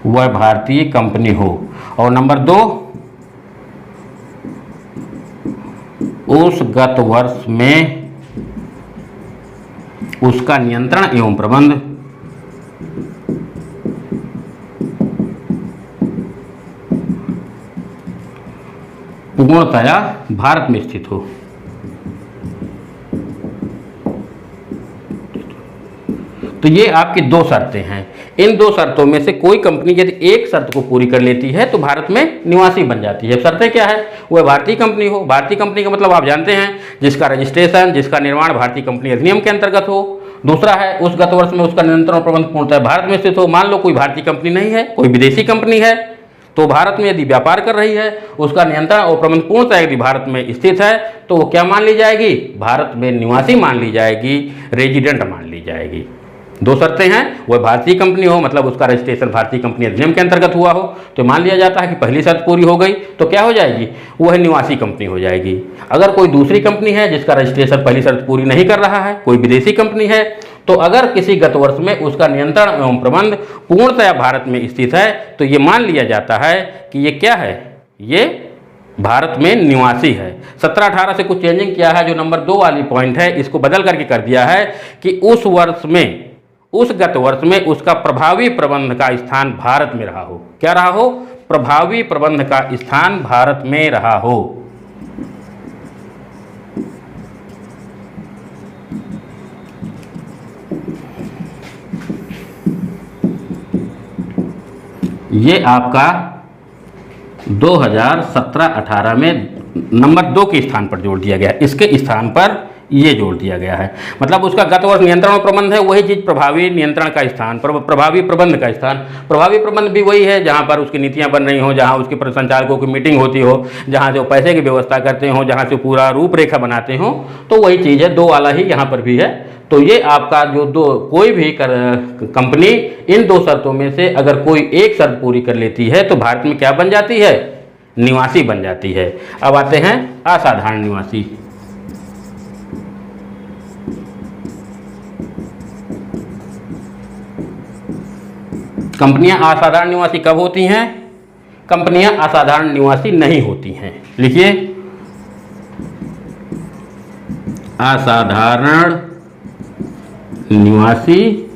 Speaker 1: वह भारतीय कंपनी हो, और नंबर 2, उस गत वर्ष में उसका नियंत्रण एवं प्रबंध पूर्णतया भारत में स्थित हो। तो ये आपकी 2 शर्तें हैं। इन 2 शर्तों में से कोई कंपनी यदि एक शर्त को पूरी कर लेती है तो भारत में निवासी बन जाती है। शर्तें क्या है? वह भारतीय कंपनी हो। भारतीय कंपनी का मतलब आप जानते हैं, जिसका रजिस्ट्रेशन, जिसका निर्माण भारतीय कंपनी अधिनियम के अंतर्गत हो। दूसरा है, उस गत वर्ष में उसका नियंत्रण और प्रबंध पूर्णतः भारत में स्थित हो। मान लो कोई भारतीय कंपनी नहीं है, कोई विदेशी कंपनी है, तो भारत में यदि व्यापार कर रही है, उसका नियंत्रण और प्रबंध पूर्णतः यदि भारत में स्थित है, तो वो क्या मान ली जाएगी? भारत में निवासी मान ली जाएगी, रेजिडेंट मान ली जाएगी। 2 शर्तें हैं, वह भारतीय कंपनी हो, मतलब उसका रजिस्ट्रेशन भारतीय कंपनी अधिनियम के अंतर्गत हुआ हो, तो मान लिया जाता है कि पहली शर्त पूरी हो गई, तो क्या हो जाएगी? वह निवासी कंपनी हो जाएगी। अगर कोई दूसरी कंपनी है जिसका रजिस्ट्रेशन पहली शर्त पूरी नहीं कर रहा है, कोई विदेशी कंपनी है, तो अगर किसी गत वर्ष में उसका नियंत्रण एवं प्रबंध पूर्णतया भारत में स्थित है, तो ये मान लिया जाता है कि ये क्या है? ये भारत में निवासी है। 17-18 से कुछ चेंजिंग किया है, जो नंबर 2 वाली पॉइंट है, इसको बदल करके कर दिया है कि उस वर्ष में, उस गत वर्ष में उसका प्रभावी प्रबंध का स्थान भारत में रहा हो। क्या रहा हो? प्रभावी प्रबंध का स्थान भारत में रहा हो। ये आपका 2017-18 में नंबर 2 के स्थान पर जोड़ दिया गया, इसके स्थान पर ये जोड़ दिया गया है। मतलब उसका गत वर्ष नियंत्रण और प्रबंध है, वही चीज़ प्रभावी नियंत्रण का स्थान, प्रभावी प्रबंध का स्थान। प्रभावी प्रबंध भी वही है जहाँ पर उसकी नीतियाँ बन रही हो, जहाँ उसके संचालकों की मीटिंग होती हो, जहाँ जो पैसे की व्यवस्था करते हो, जहाँ से पूरा रूपरेखा बनाते हो, तो वही चीज़ है। 2 वाला ही यहाँ पर भी है। तो ये आपका जो कोई भी कंपनी इन 2 शर्तों में से अगर कोई एक शर्त पूरी कर लेती है तो भारत में क्या बन जाती है? निवासी बन जाती है। अब आते हैं असाधारण निवासी। कंपनियां असाधारण निवासी कब होती हैं? कंपनियां असाधारण निवासी नहीं होती हैं। लिखिए, असाधारण निवासी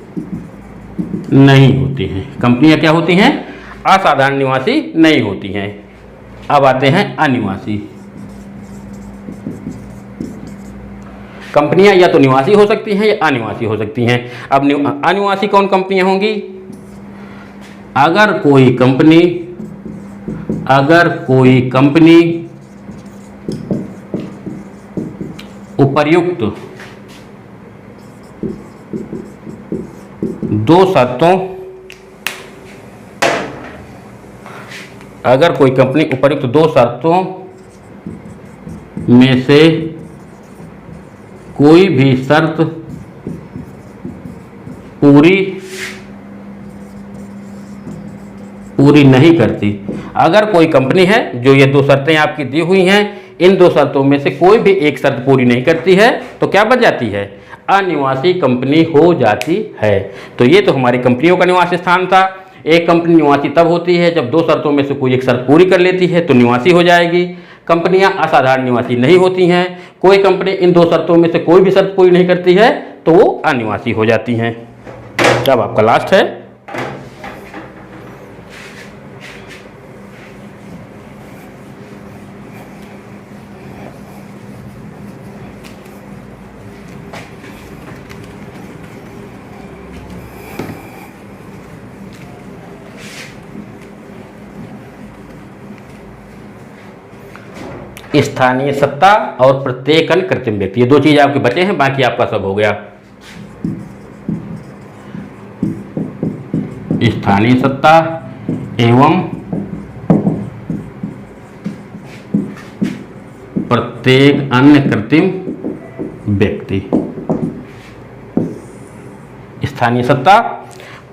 Speaker 1: नहीं होती हैं। कंपनियां क्या होती हैं? असाधारण निवासी नहीं होती हैं। अब आते हैं अनिवासी। कंपनियां या तो निवासी हो सकती हैं या अनिवासी हो सकती हैं। अब अनिवासी कौन कंपनियां होंगी? अगर कोई कंपनी उपर्युक्त 2 शर्तों, अगर कोई कंपनी उपर्युक्त 2 शर्तों में से कोई भी शर्त पूरी नहीं करती। अगर कोई कंपनी है जो ये 2 शर्तें आपकी दी हुई हैं, इन 2 शर्तों में से कोई भी एक शर्त पूरी नहीं करती है, तो क्या बन जाती है? अनिवासी कंपनी हो जाती है। तो ये तो हमारी कंपनियों का निवास स्थान था। एक कंपनी निवासी तब होती है जब 2 शर्तों में से कोई एक शर्त पूरी कर लेती है, तो निवासी हो जाएगी। कंपनियां असाधारण निवासी नहीं होती हैं। कोई कंपनी इन 2 शर्तों में से कोई भी शर्त पूरी नहीं करती है, तो वो अनिवासी हो जाती हैं। अब आपका लास्ट है स्थानीय सत्ता और प्रत्येक कृत्रिम व्यक्ति। ये 2 चीज आपके बचे हैं, बाकी आपका सब हो गया। स्थानीय सत्ता एवं प्रत्येक अन्य कृत्रिम व्यक्ति। स्थानीय सत्ता,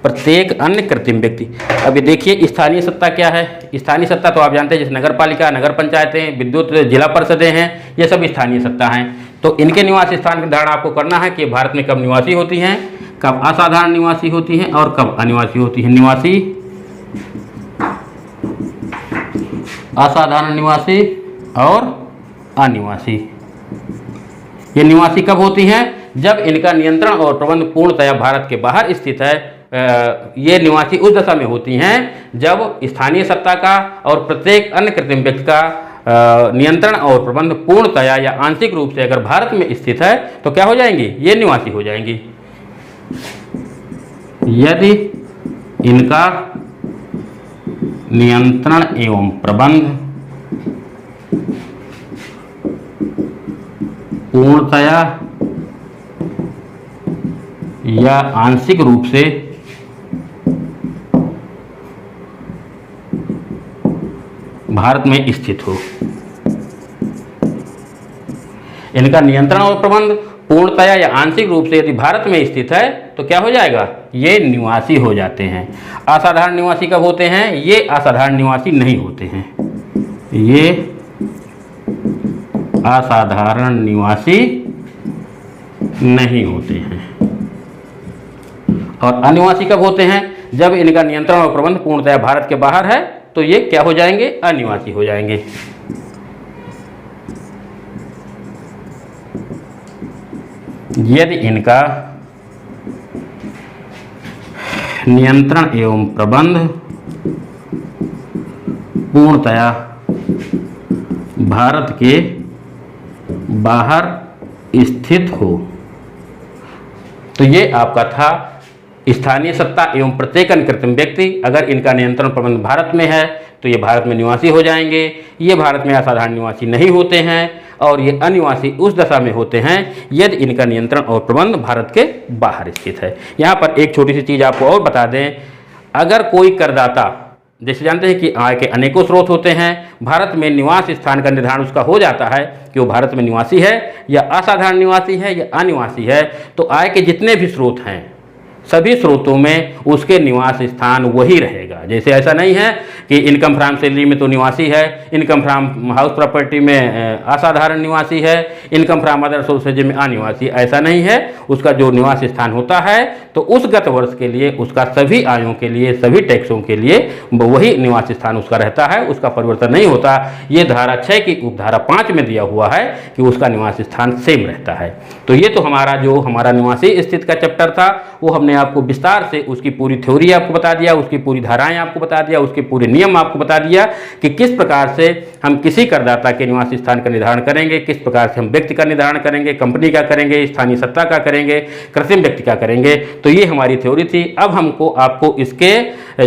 Speaker 1: प्रत्येक अन्य कृत्रिम व्यक्ति। अभी देखिए स्थानीय सत्ता क्या है। स्थानीय सत्ता तो आप जानते हैं, जैसे नगर पालिका, नगर पंचायतें, विद्युत, जिला परिषदें हैं, ये सब स्थानीय सत्ता हैं। तो इनके निवास स्थान की धारणा आपको करना है कि भारत में कब निवासी होती हैं, कब असाधारण निवासी होती हैं और कब अनिवासी होती हैं। निवासी, असाधारण निवासी और अनिवासी। ये निवासी कब होती हैं? जब इनका नियंत्रण और प्रबंध पूर्णतया भारत के बाहर स्थित है। ये निवासी उस दशा में होती हैं जब स्थानीय सत्ता का और प्रत्येक अन्य कृत्रिम व्यक्ति का नियंत्रण और प्रबंध पूर्णतया या आंशिक रूप से अगर भारत में स्थित है तो क्या हो जाएंगी? ये निवासी हो जाएंगी। यदि इनका नियंत्रण एवं प्रबंध पूर्णतया या आंशिक रूप से भारत में स्थित हो। इनका नियंत्रण और प्रबंध पूर्णतया या आंशिक रूप से यदि भारत में स्थित है तो क्या हो जाएगा? ये निवासी हो जाते हैं। असाधारण निवासी कब होते हैं? ये असाधारण निवासी नहीं होते हैं। ये असाधारण निवासी नहीं होते हैं। और अनिवासी कब होते हैं? जब इनका नियंत्रण और प्रबंध पूर्णतया भारत के बाहर है तो ये क्या हो जाएंगे? अनिवासी हो जाएंगे। यदि इनका नियंत्रण एवं प्रबंध पूर्णतया भारत के बाहर स्थित हो, तो ये आपका था स्थानीय सत्ता एवं प्रत्येक अन्य कृत्रिम व्यक्ति। अगर इनका नियंत्रण प्रबंध भारत में है तो ये भारत में निवासी हो जाएंगे। ये भारत में असाधारण निवासी नहीं होते हैं और ये अनिवासी उस दशा में होते हैं यदि इनका नियंत्रण और प्रबंध भारत के बाहर स्थित है। यहाँ पर एक छोटी सी चीज़ आपको और बता दें, अगर कोई करदाता, जैसे जानते हैं कि आय के अनेकों स्रोत होते हैं, भारत में निवास स्थान का निर्धारण उसका हो जाता है कि वो भारत में निवासी है या असाधारण निवासी है या अनिवासी है। तो आय के जितने भी स्रोत हैं सभी स्रोतों में उसके निवास स्थान वही रहेगा। जैसे ऐसा नहीं है कि इनकम फ्रॉम सैलरी में तो निवासी है, इनकम फ्रॉम हाउस प्रॉपर्टी में असाधारण निवासी है, इनकम फ्रॉम अदर सोर्सेज में अनिवासी, ऐसा नहीं है। उसका जो निवास स्थान होता है तो उस गत वर्ष के लिए उसका सभी आयों के लिए, सभी टैक्सों के लिए वही निवास स्थान उसका रहता है, उसका परिवर्तन नहीं होता। ये धारा 6 की उपधारा 5 में दिया हुआ है कि उसका निवास स्थान सेम रहता है। तो ये तो हमारा निवासी स्थिति का चैप्टर था, वो हमने आपको विस्तार से उसकी पूरी थ्योरी आपको बता दिया, उसकी पूरी धाराएं आपको बता दिया, उसके पूरे नियम आपको बता दिया कि किस प्रकार से हम किसी करदाता के निवास स्थान का निर्धारण करेंगे, किस प्रकार से हम व्यक्ति का निर्धारण करेंगे, कंपनी का करेंगे, स्थानीय सत्ता का करेंगे, कृत्रिम व्यक्ति का करेंगे। तो ये हमारी थ्योरी थी। अब हमको आपको इसके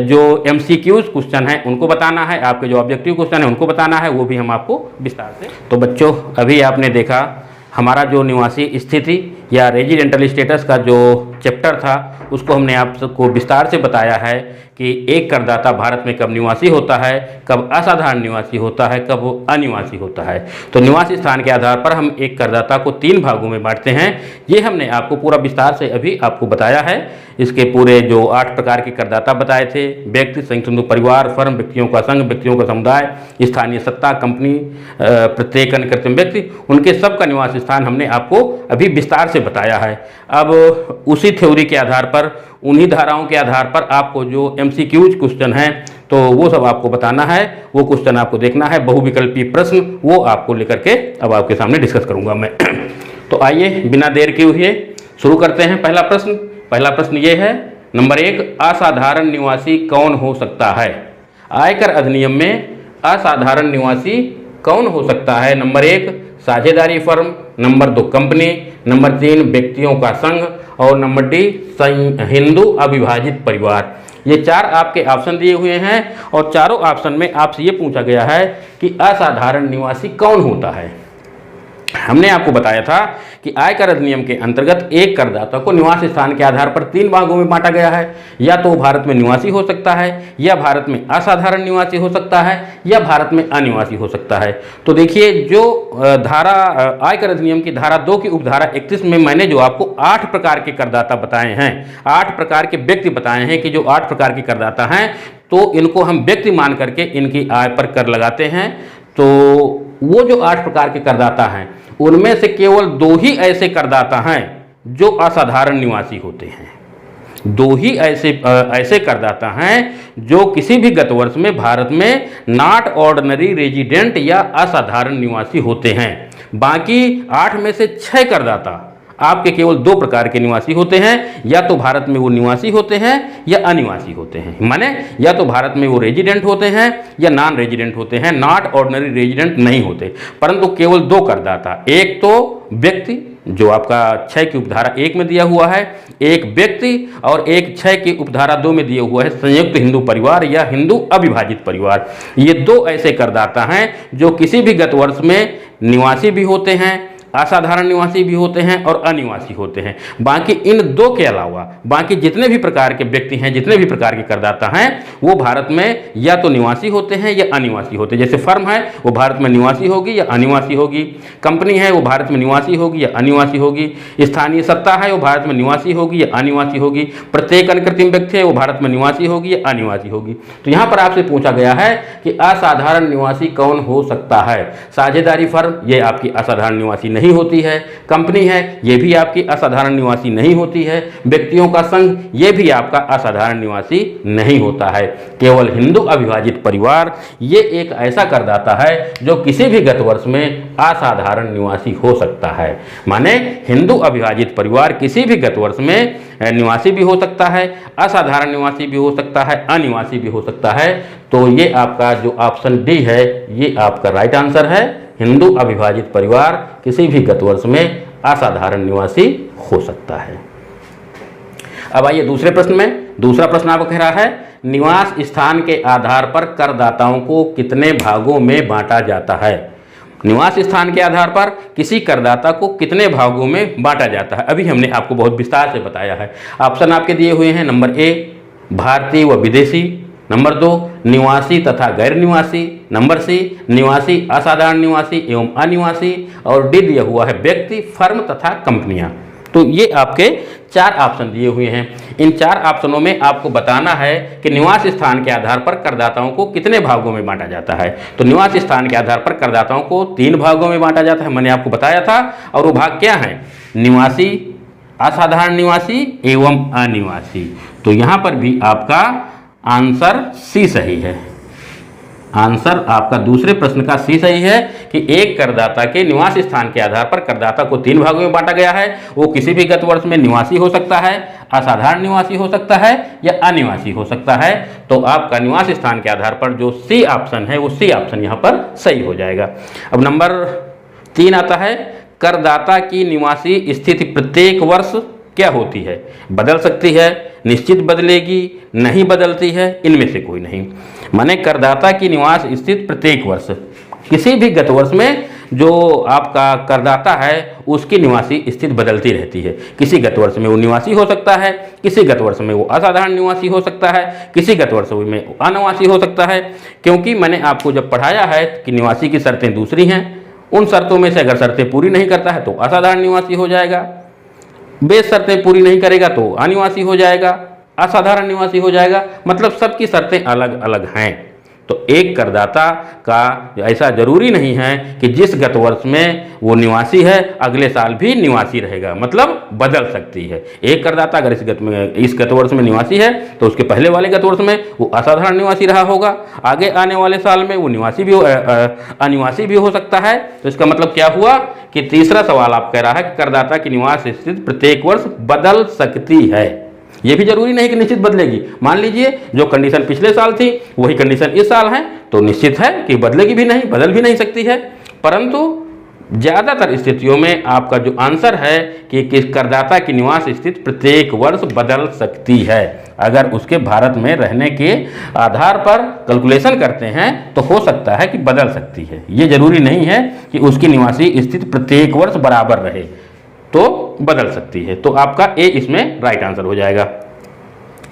Speaker 1: जो MCQs क्वेश्चन हैं उनको बताना है, आपके जो ऑब्जेक्टिव क्वेश्चन है उनको बताना है, वो भी हम आपको विस्तार से। तो बच्चों, अभी आपने देखा हमारा जो निवासी स्थिति या रेजिडेंटल स्टेटस का जो चैप्टर था उसको हमने आपको विस्तार से बताया है कि एक करदाता भारत में कब निवासी होता है, कब असाधारण निवासी होता है, कब वो अनिवासी होता है। तो निवासी स्थान के आधार पर हम एक करदाता को 3 भागों में बांटते हैं। ये हमने आपको पूरा विस्तार से अभी आपको बताया है। इसके पूरे जो 8 प्रकार के करदाता बताए थे, व्यक्ति, संयुक्त परिवार, फर्म, व्यक्तियों का संघ, व्यक्तियों का समुदाय, स्थानीय सत्ता, कंपनी, प्रत्येक अन्य कृत्रिम व्यक्ति, उनके सबका निवास स्थान हमने आपको अभी विस्तार से बताया है। अब उसी थ्योरी के आधार पर, उन्हीं धाराओं के आधार पर आपको जो MCQs क्वेश्चन हैं तो वो सब आपको बताना है, वो क्वेश्चन आपको देखना है। बहुविकल्पीय प्रश्न वो आपको लेकर के अब आपके सामने डिस्कस करूंगा मैं। तो आइए बिना देर किए हुए शुरू करते हैं। पहला प्रश्न ये है, नंबर 1, असाधारण निवासी कौन हो सकता है? आयकर अधिनियम में असाधारण निवासी कौन हो सकता है? नंबर 1, साझेदारी फर्म, नंबर 2, कंपनी, नंबर 3, व्यक्तियों का संघ और नंबर D, हिंदू अविभाजित परिवार। ये 4 आपके ऑप्शन दिए हुए हैं और चारों ऑप्शन में आपसे ये पूछा गया है कि असाधारण निवासी कौन होता है। हमने आपको बताया था कि आयकर अधिनियम के अंतर्गत एक करदाता को निवास स्थान के आधार पर 3 भागों में बांटा गया है। या तो भारत में निवासी हो सकता है, या भारत में असाधारण निवासी हो सकता है, या भारत में अनिवासी हो सकता है। तो देखिए, जो धारा आयकर अधिनियम की धारा 2 की उपधारा 31 में मैंने जो आपको 8 प्रकार के करदाता बताए हैं, 8 प्रकार के व्यक्ति बताए हैं कि जो 8 प्रकार के करदाता हैं, तो इनको हम व्यक्ति मान करके इनकी आय पर कर लगाते हैं। तो वो जो 8 प्रकार के करदाता हैं, उनमें से केवल 2 ही ऐसे करदाता हैं जो असाधारण निवासी होते हैं। 2 ही ऐसे करदाता हैं जो किसी भी गत वर्ष में भारत में नॉट ऑर्डिनरी रेजिडेंट या असाधारण निवासी होते हैं। बाकी 8 में से 6 करदाता आपके केवल 2 प्रकार के निवासी होते हैं। या तो भारत में वो निवासी होते हैं या अनिवासी होते हैं, माने या तो भारत में वो रेजिडेंट होते हैं या नॉन रेजिडेंट होते हैं, नॉट ऑर्डिनरी रेजिडेंट नहीं होते। परंतु केवल 2 करदाता, एक तो व्यक्ति जो आपका 6 की उपधारा 1 में दिया हुआ है, एक व्यक्ति, और एक 6 की उपधारा 2 में दिया हुआ है संयुक्त हिंदू परिवार या हिंदू अविभाजित परिवार। ये 2 ऐसे करदाता हैं जो किसी भी गत वर्ष में निवासी भी होते हैं, असाधारण निवासी भी होते हैं और अनिवासी होते हैं। बाकी इन 2 के अलावा बाकी जितने भी प्रकार के व्यक्ति हैं, जितने भी प्रकार के करदाता हैं, वो भारत में या तो निवासी होते हैं या अनिवासी होते हैं। जैसे फर्म है वो भारत में निवासी होगी या अनिवासी होगी, कंपनी है वो भारत में निवासी होगी या अनिवासी होगी, स्थानीय सत्ता है वो भारत में निवासी होगी या अनिवासी होगी, प्रत्येक अनकृत्रिम व्यक्ति है वो भारत में निवासी होगी या अनिवासी होगी। तो यहाँ पर आपसे पूछा गया है कि असाधारण निवासी कौन हो सकता है। साझेदारी फर्म ये आपकी असाधारण निवासी नहीं होती है, कंपनी है ये भी आपकी असाधारण निवासी नहीं होती है, व्यक्तियों का संघ ये भी आपका असाधारण निवासी नहीं होता है। केवल हिंदू अविभाजित परिवार ये एक ऐसा करदाता है जो किसी भी गत वर्ष में असाधारण निवासी हो सकता है। माने हिंदू अविभाजित परिवार किसी भी गत वर्ष में निवासी भी हो सकता है, असाधारण निवासी भी हो सकता है, अनिवासी भी हो सकता है। तो ये आपका जो ऑप्शन डी है ये आपका राइट आंसर है। हिंदू अविभाजित परिवार किसी भी गत वर्ष में असाधारण निवासी हो सकता है। अब आइए दूसरे प्रश्न में। दूसरा प्रश्न आपको कह रहा है निवास स्थान के आधार पर करदाताओं को कितने भागों में बांटा जाता है। निवास स्थान के आधार पर किसी करदाता को कितने भागों में बांटा जाता है, अभी हमने आपको बहुत विस्तार से बताया है। ऑप्शन आपके दिए हुए हैं, नंबर ए भारतीय व विदेशी, नंबर 2 निवासी तथा गैर निवासी, नंबर सी निवासी असाधारण निवासी एवं अनिवासी, और डी दिया हुआ है व्यक्ति, फर्म तथा कंपनियां। तो ये आपके 4 ऑप्शन दिए हुए हैं। इन 4 ऑप्शनों में आपको बताना है कि निवास स्थान के आधार पर करदाताओं को कितने भागों में बांटा जाता है। तो निवास स्थान के आधार पर करदाताओं को 3 भागों में बांटा जाता है, मैंने आपको बताया था। और वो भाग क्या है? निवासी, असाधारण निवासी एवं अनिवासी। तो यहाँ पर भी आपका आंसर सी सही है। आंसर आपका दूसरे प्रश्न का सी सही है कि एक करदाता के निवास स्थान के आधार पर करदाता को 3 भागों में बांटा गया है। वो किसी भी गत वर्ष में निवासी हो सकता है, असाधारण निवासी हो सकता है या अनिवासी हो सकता है। तो आपका निवास स्थान के आधार पर जो सी ऑप्शन है वो सी ऑप्शन यहाँ पर सही हो जाएगा। अब नंबर 3 आता है करदाता की निवासी स्थिति प्रत्येक वर्ष क्या होती है? बदल सकती है, निश्चित बदलेगी, नहीं बदलती है, इनमें से कोई नहीं। माने करदाता की निवास स्थिति प्रत्येक वर्ष, किसी भी गत वर्ष में जो आपका करदाता है उसकी निवासी स्थिति बदलती रहती है। किसी गत वर्ष में वो निवासी हो सकता है, किसी गत वर्ष में वो असाधारण निवासी हो सकता है, किसी गत वर्ष में अनिवासी हो सकता है। क्योंकि मैंने आपको जब पढ़ाया है कि निवासी की शर्तें दूसरी हैं, उन शर्तों में से अगर शर्तें पूरी नहीं करता है तो असाधारण निवासी हो जाएगा, बेस शर्तें पूरी नहीं करेगा तो अनिवासी हो जाएगा, असाधारण निवासी हो जाएगा। मतलब सबकी शर्तें अलग अलग हैं। तो एक करदाता का ऐसा जरूरी नहीं है कि जिस गत वर्ष में वो निवासी है अगले साल भी निवासी रहेगा, मतलब बदल सकती है। एक करदाता अगर इस गत वर्ष में निवासी है तो उसके पहले वाले गत वर्ष में वो असाधारण निवासी रहा होगा, आगे आने वाले साल में वो निवासी भी अनिवासी भी हो सकता है। तो इसका मतलब क्या हुआ कि तीसरा सवाल आप कह रहा है कि करदाता की निवास स्थिति प्रत्येक वर्ष बदल सकती है। ये भी जरूरी नहीं कि निश्चित बदलेगी। मान लीजिए जो कंडीशन पिछले साल थी वही कंडीशन इस साल है तो निश्चित है कि बदलेगी भी नहीं, बदल भी नहीं सकती है। परंतु ज़्यादातर स्थितियों में आपका जो आंसर है कि किस करदाता की निवास स्थिति प्रत्येक वर्ष बदल सकती है। अगर उसके भारत में रहने के आधार पर कैलकुलेशन करते हैं तो हो सकता है कि बदल सकती है। ये जरूरी नहीं है कि उसकी निवासी स्थिति प्रत्येक वर्ष बराबर रहे, तो बदल सकती है। तो आपका ए इसमें राइट आंसर हो जाएगा।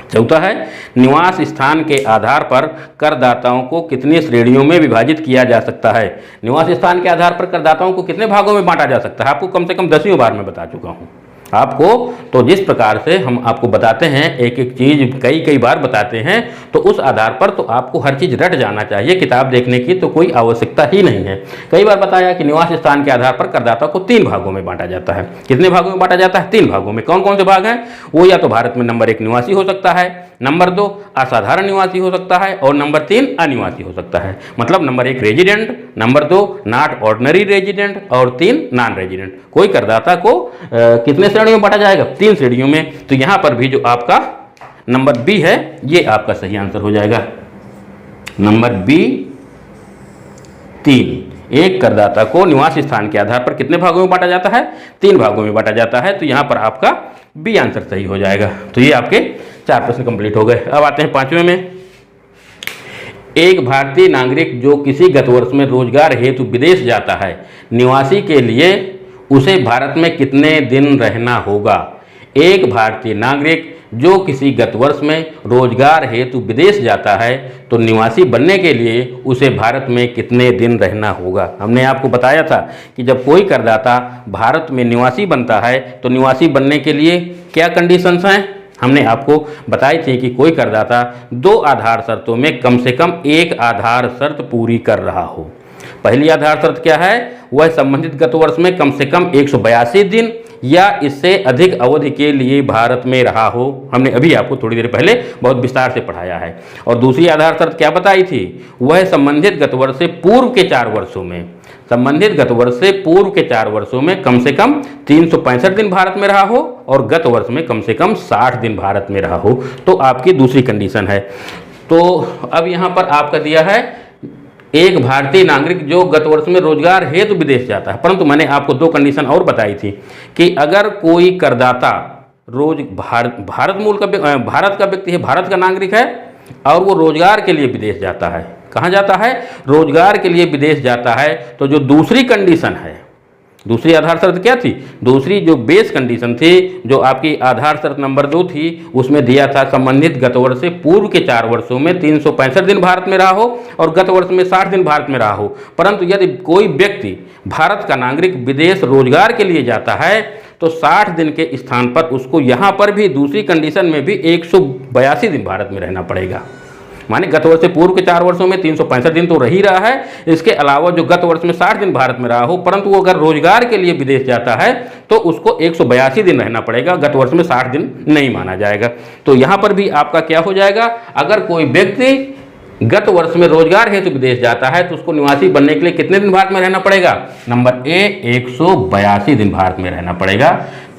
Speaker 1: चौथा है, निवास स्थान के आधार पर करदाताओं को कितनी श्रेणियों में विभाजित किया जा सकता है। निवास स्थान के आधार पर करदाताओं को कितने भागों में बांटा जा सकता है, आपको कम से कम 10वीं बार में बता चुका हूं आपको। तो जिस प्रकार से हम आपको बताते हैं, एक एक चीज़ कई बार बताते हैं, तो उस आधार पर तो आपको हर चीज़ रट जाना चाहिए। किताब देखने की तो कोई आवश्यकता ही नहीं है। कई बार बताया कि निवास स्थान के आधार पर करदाता को 3 भागों में बांटा जाता है। कितने भागों में बांटा जाता है? 3 भागों में। कौन कौन से भाग हैं वो? या तो भारत में नंबर 1 निवासी हो सकता है, नंबर 2 असाधारण निवासी हो सकता है, और नंबर 3 अनिवासी हो सकता है। मतलब number 1 resident, number 2 not ordinary resident, और 3 नॉन रेजिडेंट। कोई करदाता को कितने श्रेणियों में बांटा जाएगा? 3 श्रेणियों में। तो यहां पर भी जो आपका नंबर बी है ये आपका सही आंसर हो जाएगा। Number B 3। एक करदाता को निवास स्थान के आधार पर कितने भागों में बांटा जाता है? 3 भागों में बांटा जाता है। तो यहां पर आपका बी आंसर सही हो जाएगा। तो ये आपके 4 प्रश्न कंप्लीट हो गए। अब आते हैं 5वें में। एक भारतीय नागरिक जो किसी गत वर्ष में रोजगार हेतु विदेश जाता है, निवासी के लिए उसे भारत में कितने दिन रहना होगा? एक भारतीय नागरिक जो किसी गत वर्ष में रोजगार हेतु विदेश जाता है, तो निवासी बनने के लिए उसे भारत में कितने दिन रहना होगा? हमने आपको बताया था कि जब कोई करदाता भारत में निवासी बनता है तो निवासी बनने के लिए क्या कंडीशंस हैं? हमने आपको बताई थी कि कोई करदाता 2 आधार शर्तों में कम से कम एक आधार शर्त पूरी कर रहा हो। पहली आधार शर्त क्या है? वह संबंधित गत वर्ष में कम से कम 182 दिन या इससे अधिक अवधि के लिए भारत में रहा हो। हमने अभी आपको थोड़ी देर पहले बहुत विस्तार से पढ़ाया है। और दूसरी आधार शर्त क्या बताई थी? वह संबंधित गत वर्ष से पूर्व के 4 वर्षों में, संबंधित गत वर्ष से पूर्व के 4 वर्षों में कम से कम 365 दिन भारत में रहा हो, और गत वर्ष में कम से कम 60 दिन भारत में रहा हो। तो आपकी दूसरी कंडीशन है। तो अब यहाँ पर आपका दिया है एक भारतीय नागरिक जो गत वर्ष में रोजगार हेतु विदेश जाता है, परंतु मैंने आपको 2 कंडीशन और बताई थी कि अगर कोई करदाता भारत मूल का भारत का व्यक्ति है, भारत का नागरिक है, और वो रोजगार के लिए विदेश जाता है। कहाँ जाता है? रोजगार के लिए विदेश जाता है। तो जो दूसरी कंडीशन है, दूसरी आधार शर्त क्या थी? दूसरी जो बेस कंडीशन थी, जो आपकी आधार शर्त नंबर 2 थी, उसमें दिया था संबंधित गत वर्ष से पूर्व के 4 वर्षों में 365 दिन भारत में रहा हो, और गत वर्ष में 60 दिन भारत में रहा हो। परंतु यदि कोई व्यक्ति भारत का नागरिक विदेश रोजगार के लिए जाता है, तो 60 दिन के स्थान पर उसको यहाँ पर भी दूसरी कंडीशन में भी 182 दिन भारत में रहना पड़ेगा। माने गत वर्ष से पूर्व के 4 वर्षों में 365 दिन तो रह ही रहा है, इसके अलावा जो गत वर्ष में 60 दिन भारत में रहा हो, परंतु वो अगर रोजगार के लिए विदेश जाता है तो उसको 182 दिन रहना पड़ेगा। गत वर्ष में 60 दिन नहीं माना जाएगा। तो यहाँ पर भी आपका क्या हो जाएगा? अगर कोई व्यक्ति गत वर्ष में रोजगार हेतु विदेश जाता है तो उसको निवासी बनने के लिए कितने दिन भारत में रहना पड़ेगा? नंबर ए 182 दिन भारत में रहना पड़ेगा।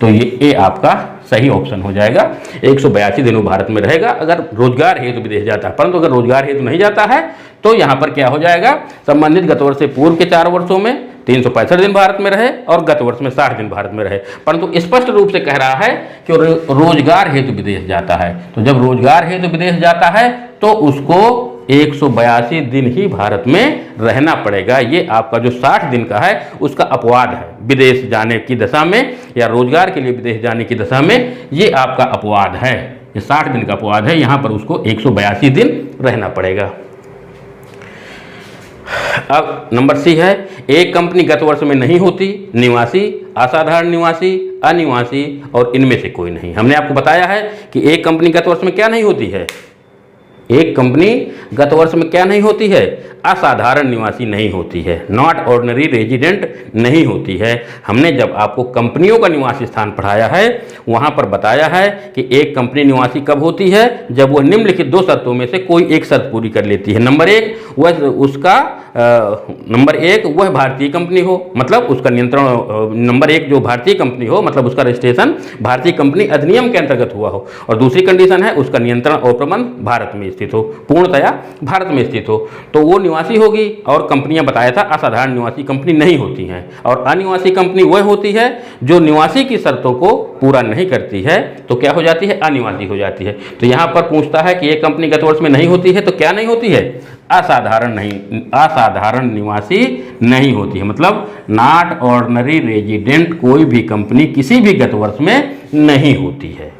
Speaker 1: तो ये ए आपका सही ऑप्शन हो जाएगा। 182 दिनों भारत में रहेगा अगर रोजगार हेतु विदेश जाता है। परंतु अगर रोजगार हेतु नहीं जाता है तो यहाँ पर क्या हो जाएगा? संबंधित गत वर्ष से पूर्व के 4 वर्षों में 365 दिन भारत में रहे, और गत वर्ष में 60 दिन भारत में रहे। परंतु स्पष्ट रूप से कह रहा है कि रोजगार हेतु विदेश जाता है। तो जब रोजगार हेतु विदेश जाता है तो उसको 182 दिन ही भारत में रहना पड़ेगा। ये आपका जो 60 दिन का है उसका अपवाद है। विदेश जाने की दशा में या रोजगार के लिए विदेश जाने की दशा में ये आपका अपवाद है। ये 60 दिन का अपवाद है, यहाँ पर उसको 182 दिन रहना पड़ेगा। अब नंबर सी है, एक कंपनी गत वर्ष में नहीं होती, निवासी, असाधारण निवासी, अनिवासी और इनमें से कोई नहीं। हमने आपको बताया है कि एक कंपनी गत वर्ष में क्या नहीं होती है? एक कंपनी गत वर्ष में क्या नहीं होती है? असाधारण निवासी नहीं होती है, नॉट ऑर्डिनरी रेजिडेंट नहीं होती है। हमने जब आपको कंपनियों का निवासी स्थान पढ़ाया है वहाँ पर बताया है कि एक कंपनी निवासी कब होती है? जब वह निम्नलिखित 2 शर्तों में से कोई एक शर्त पूरी कर लेती है। नंबर 1 वह भारतीय कंपनी हो, मतलब उसका नियंत्रण, नंबर 1 जो भारतीय कंपनी हो मतलब उसका रजिस्ट्रेशन भारतीय कंपनी अधिनियम के अंतर्गत हुआ हो, और दूसरी कंडीशन है उसका नियंत्रण और प्रबंध भारत में स्थित हो, पूर्णतया भारत में स्थित हो। तो वो निवासी होगी, और कंपनियां बताया था असाधारण निवासी कंपनी नहीं होती हैं, और अनिवासी कंपनी वह होती है जो निवासी की शर्तों को पूरा नहीं करती है, तो क्या हो जाती है, अनिवासी हो जाती है। तो यहाँ पर पूछता है कि ये कंपनी गत वर्ष में नहीं होती है, तो क्या नहीं होती है, असाधारण निवासी नहीं होती है, मतलब नॉट ऑर्डिनरी रेजिडेंट कोई भी कंपनी किसी भी गत वर्ष में नहीं होती है।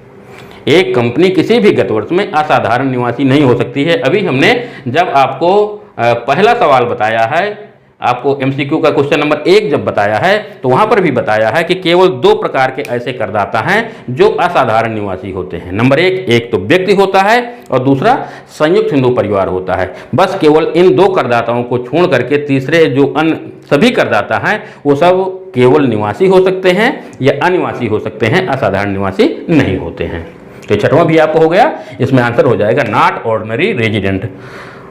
Speaker 1: एक कंपनी किसी भी गत वर्ष में असाधारण निवासी नहीं हो सकती है। अभी हमने जब आपको पहला सवाल बताया है, आपको एमसीक्यू का क्वेश्चन नंबर 1 जब बताया है, तो वहां पर भी बताया है कि केवल 2 प्रकार के ऐसे करदाता हैं जो असाधारण निवासी होते हैं। नंबर 1, एक तो व्यक्ति होता है और दूसरा संयुक्त हिंदू परिवार होता है। बस केवल इन 2 करदाताओं को छोड़ करके तीसरे जो अन्य सभी करदाता हैं वो सब केवल निवासी हो सकते हैं या अनिवासी हो सकते हैं, असाधारण निवासी नहीं होते हैं। तो 6वां भी आपको हो गया, इसमें आंसर हो जाएगा नॉट ऑर्डिनरी रेजिडेंट।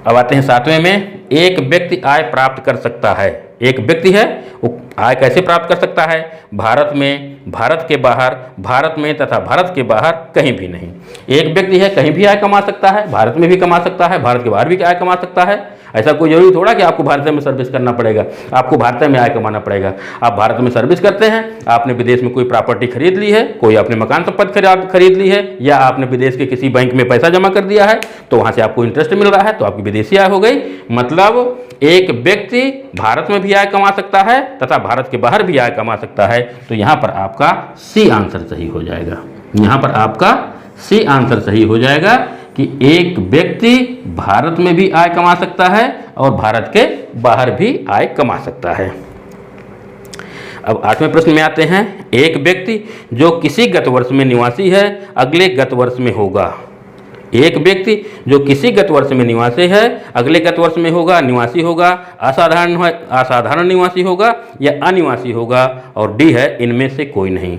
Speaker 1: अब आते हैं 7वें में, एक व्यक्ति आय प्राप्त कर सकता है। एक व्यक्ति है वो आय कैसे प्राप्त कर सकता है, भारत में, भारत के बाहर, भारत में तथा भारत के बाहर कहीं भी नहीं। एक व्यक्ति है कहीं भी आय कमा सकता है, भारत में भी कमा सकता है, भारत के बाहर भी आय कमा सकता है। ऐसा कोई जरूरी थोड़ा कि आपको भारत में सर्विस करना पड़ेगा, आपको भारत में आय कमाना पड़ेगा। आप भारत में सर्विस करते हैं, आपने विदेश में कोई प्रॉपर्टी खरीद ली है, कोई आपने मकान संपत्ति खरीद ली है, या आपने विदेश के किसी बैंक में पैसा जमा कर दिया है, तो वहां से आपको इंटरेस्ट मिल रहा है, तो आपकी विदेशी आय हो गई। मतलब एक व्यक्ति भारत में भी आय कमा सकता है तथा भारत के बाहर भी आय कमा सकता है। तो यहां पर आपका सी आंसर सही हो जाएगा। यहां पर आपका सी आंसर सही हो जाएगा कि एक व्यक्ति भारत में भी आय कमा सकता है और भारत के बाहर भी आय कमा सकता है। अब 8वें प्रश्न में आते हैं, एक व्यक्ति जो किसी गत वर्ष में निवासी है अगले गत वर्ष में होगा। एक व्यक्ति जो किसी गत वर्ष में निवासी है अगले गत वर्ष में होगा, निवासी होगा, असाधारण निवासी होगा या अनिवासी होगा, और डी है इनमें से कोई नहीं।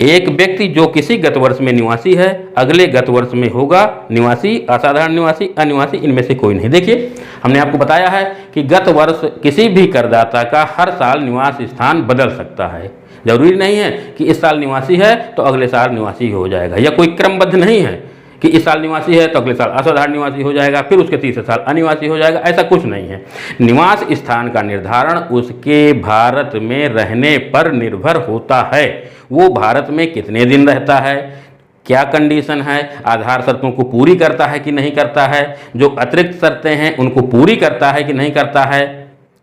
Speaker 1: एक व्यक्ति जो किसी गत वर्ष में निवासी है अगले गत वर्ष में होगा, निवासी, असाधारण निवासी, अनिवासी, इनमें से कोई नहीं। देखिए हमने आपको बताया है कि गत वर्ष किसी भी करदाता का हर साल निवास स्थान बदल सकता है। जरूरी नहीं है कि इस साल निवासी है तो अगले साल निवासी हो जाएगा, या कोई क्रमबद्ध नहीं है कि इस साल निवासी है तो अगले साल असाधारण निवासी हो जाएगा, फिर उसके तीसरे साल अनिवासी हो जाएगा, ऐसा कुछ नहीं है। निवास स्थान का निर्धारण उसके भारत में रहने पर निर्भर होता है। वो भारत में कितने दिन रहता है, क्या कंडीशन है, आधार शर्तों को पूरी करता है कि नहीं करता है, जो अतिरिक्त शर्तें हैं उनको पूरी करता है कि नहीं करता है,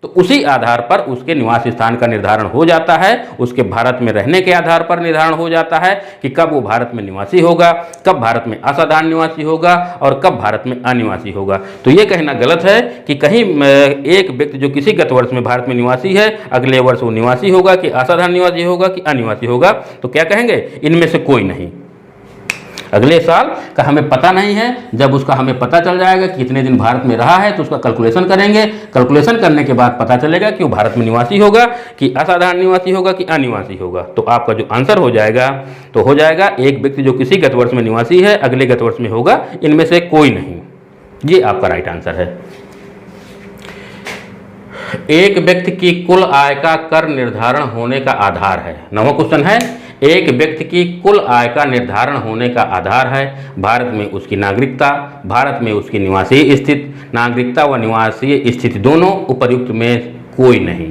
Speaker 1: तो उसी आधार पर उसके निवास स्थान का निर्धारण हो जाता है। उसके भारत में रहने के आधार पर निर्धारण हो जाता है कि कब वो भारत में निवासी होगा, कब भारत में असाधारण निवासी होगा और कब भारत में अनिवासी होगा। तो ये कहना गलत है कि कहीं एक व्यक्ति जो किसी गत वर्ष में भारत में निवासी है अगले वर्ष वो निवासी होगा कि असाधारण निवासी होगा कि अनिवासी होगा, तो क्या कहेंगे, इनमें से कोई नहीं। अगले साल का हमें पता नहीं है, जब उसका हमें पता चल जाएगा कि कितने दिन भारत में रहा है तो उसका कैलकुलेशन करेंगे। कैलकुलेशन करने के बाद पता चलेगा कि वो भारत में निवासी होगा कि असाधारण निवासी होगा कि अनिवासी होगा। तो आपका जो आंसर हो जाएगा तो हो जाएगा एक व्यक्ति जो किसी गत वर्ष में निवासी है अगले गत वर्ष में होगा, इनमें से कोई नहीं। ये आपका राइट आंसर है। एक व्यक्ति की कुल आय का कर निर्धारण होने का आधार है। 9वां क्वेश्चन है, एक व्यक्ति की कुल आय का निर्धारण होने का आधार है भारत में उसकी नागरिकता, भारत में उसकी निवासीय स्थिति, नागरिकता व निवासीय स्थिति दोनों, उपर्युक्त में कोई नहीं।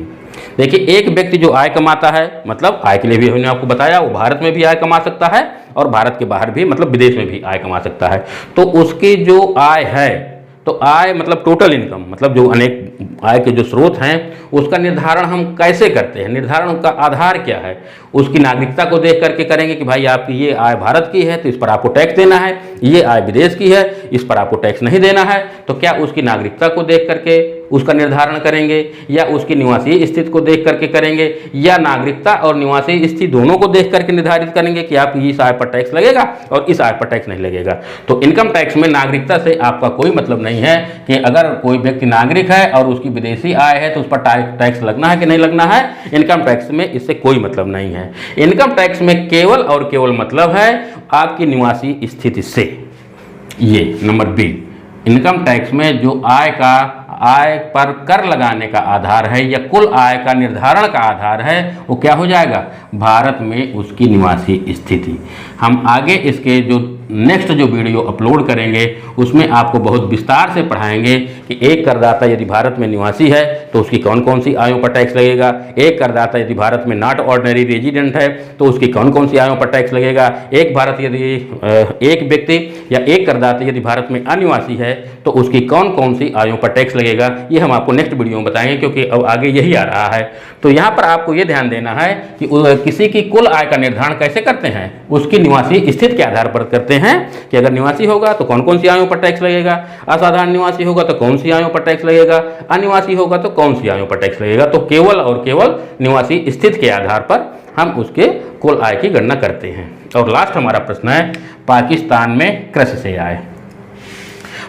Speaker 1: देखिए एक व्यक्ति जो आय कमाता है, मतलब आय के लिए भी हमने आपको बताया वो भारत में भी आय कमा सकता है और भारत के बाहर भी, मतलब विदेश में भी आय कमा सकता है। तो उसकी जो आय है, तो आय मतलब टोटल इनकम, मतलब जो अनेक आय के जो स्रोत हैं उसका निर्धारण हम कैसे करते हैं, निर्धारण का आधार क्या है, उसकी नागरिकता को देख करके करेंगे कि भाई आपकी ये आय भारत की है तो इस पर आपको टैक्स देना है, ये आय विदेश की है इस पर आपको टैक्स नहीं देना है। तो क्या उसकी नागरिकता को देख करके उसका निर्धारण करेंगे या उसकी निवासीय स्थिति को देख करके करेंगे या नागरिकता और निवासीय स्थिति दोनों को देख करके निर्धारित करेंगे कि आपकी इस आय पर टैक्स लगेगा और इस आय पर टैक्स नहीं लगेगा। तो इनकम टैक्स में नागरिकता से आपका कोई मतलब नहीं है कि अगर कोई व्यक्ति नागरिक है और उसकी विदेशी आय है तो उस पर टैक्स लगना है कि नहीं लगना है। इनकम टैक्स में इससे कोई मतलब नहीं है। इनकम टैक्स में केवल और केवल मतलब है आपकी निवासी स्थिति से। ये नंबर बी, इनकम टैक्स में जो आय पर कर लगाने का आधार है या कुल आय का निर्धारण का आधार है वो क्या हो जाएगा, भारत में उसकी निवासी स्थिति। हम आगे इसके जो नेक्स्ट जो वीडियो अपलोड करेंगे उसमें आपको बहुत विस्तार से पढ़ाएंगे कि एक करदाता यदि भारत में निवासी है तो उसकी कौन कौन सी आयों पर टैक्स लगेगा, एक करदाता यदि भारत में नॉट ऑर्डिनरी रेजिडेंट है तो उसकी कौन कौन सी आयों पर टैक्स लगेगा, एक व्यक्ति या एक करदाता यदि भारत में अनिवासी है तो उसकी कौन कौन सी आयों पर टैक्स लगेगा। ये हम आपको नेक्स्ट वीडियो में बताएंगे, क्योंकि अब आगे यही आ रहा है। तो यहाँ पर आपको ये ध्यान देना है कि किसी की कुल आय का निर्धारण कैसे करते हैं, उसकी निवासी स्थिति के आधार पर करते हैं कि अगर निवासी होगा तो कौन कौन सी आयों पर टैक्स लगेगा, असाधारण निवासी होगा तो कौन सी आयों पर टैक्स लगेगा, अनिवासी होगा तो कौन सी आयों पर टैक्स लगेगा। तो केवल और केवल निवासी स्थिति के आधार पर हम उसके कुल आय की गणना करते हैं। और लास्ट हमारा प्रश्न है, पाकिस्तान में कृषि से आय।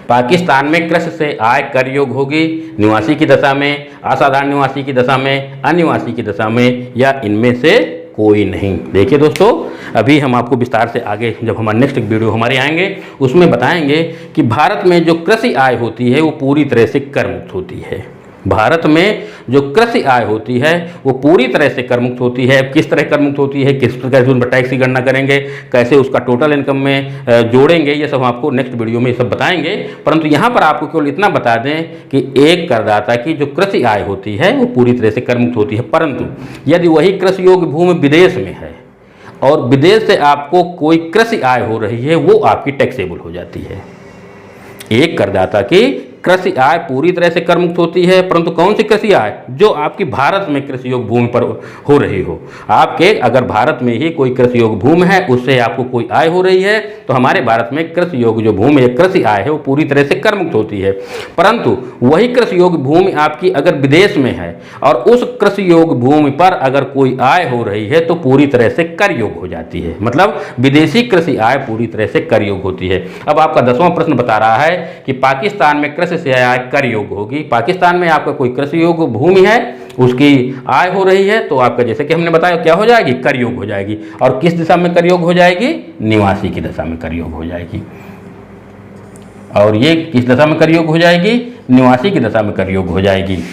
Speaker 1: पाकिस्तान में कृषि से आय कर योग्य होगी निवासी की दशा में, असाधारण निवासी की दशा में, अनिवासी की दशा में, या इनमें से कोई नहीं। देखिए दोस्तों, अभी हम आपको विस्तार से आगे जब हमारे नेक्स्ट वीडियो हमारे आएंगे उसमें बताएंगे कि भारत में जो कृषि आय होती है वो पूरी तरह से कर मुक्त होती है। भारत में जो कृषि आय होती है वो पूरी तरह से कर मुक्त होती है। किस तरह कर मुक्त होती है, किस प्रकार से उन पर टैक्स की गणना करेंगे, कैसे उसका टोटल इनकम में जोड़ेंगे, ये सब आपको नेक्स्ट वीडियो में ये सब बताएंगे। परंतु यहाँ पर आपको केवल इतना बता दें कि एक करदाता की जो कृषि आय होती है वो पूरी तरह से कर मुक्त होती है। परंतु यदि वही कृषि योग्य भूमि विदेश में है और विदेश से आपको कोई कृषि आय हो रही है, वो आपकी टैक्सेबल हो जाती है। एक करदाता की कृषि आय पूरी तरह से कर मुक्त होती है, परंतु कौन सी कृषि आय, जो आपकी भारत में कृषि योग्य भूमि पर हो रही हो। आपके अगर भारत में ही कोई कृषि योग्य भूमि है, उससे आपको कोई आय हो रही है, तो हमारे भारत में कृषि योग्य जो भूमि है, कृषि आय है, वो पूरी तरह से कर मुक्त होती है। परंतु वही कृषि योग्य भूमि आपकी अगर विदेश में है और उस कृषि योग्य भूमि पर अगर कोई आय हो रही है तो पूरी तरह से कर योग्य हो जाती है। मतलब विदेशी कृषि आय पूरी तरह से कर योग्य होती है। अब आपका 10वां प्रश्न बता रहा है कि पाकिस्तान में कृषि से आय कर योग्य होगी। पाकिस्तान में आपका कोई कृषि योग्य भूमि है, उसकी आय हो रही है, तो आपका जैसे कि हमने बताया क्या हो जाएगी, कर योग्य हो जाएगी। और किस दिशा में कर योग्य हो जाएगी, निवासी की दशा में कर योग्य हो जाएगी। और ये किस दशा में कर योग्य हो जाएगी, निवासी की दशा में कर योग्य हो जाएगी।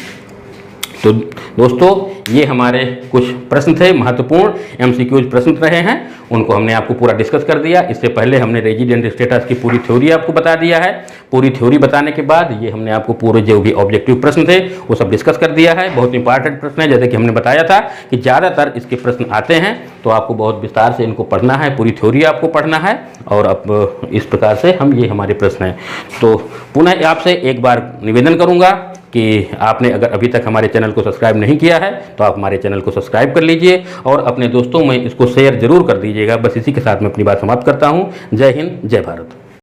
Speaker 1: तो दोस्तों, ये हमारे कुछ प्रश्न थे, महत्वपूर्ण एमसीक्यूज प्रश्न रहे हैं, उनको हमने आपको पूरा डिस्कस कर दिया। इससे पहले हमने रेजिडेंट स्टेटस की पूरी थ्योरी आपको बता दिया है। पूरी थ्योरी बताने के बाद ये हमने आपको पूरे जो भी ऑब्जेक्टिव प्रश्न थे वो सब डिस्कस कर दिया है। बहुत इंपॉर्टेंट प्रश्न है, जैसे कि हमने बताया था कि ज़्यादातर इसके प्रश्न आते हैं, तो आपको बहुत विस्तार से इनको पढ़ना है, पूरी थ्योरी आपको पढ़ना है। और अब इस प्रकार से ये हमारे प्रश्न हैं। तो पुनः आपसे एक बार निवेदन करूँगा कि आपने अगर अभी तक हमारे चैनल को सब्सक्राइब नहीं किया है तो आप हमारे चैनल को सब्सक्राइब कर लीजिए और अपने दोस्तों में इसको शेयर जरूर कर दीजिएगा। बस इसी के साथ मैं अपनी बात समाप्त करता हूँ। जय हिंद, जय भारत।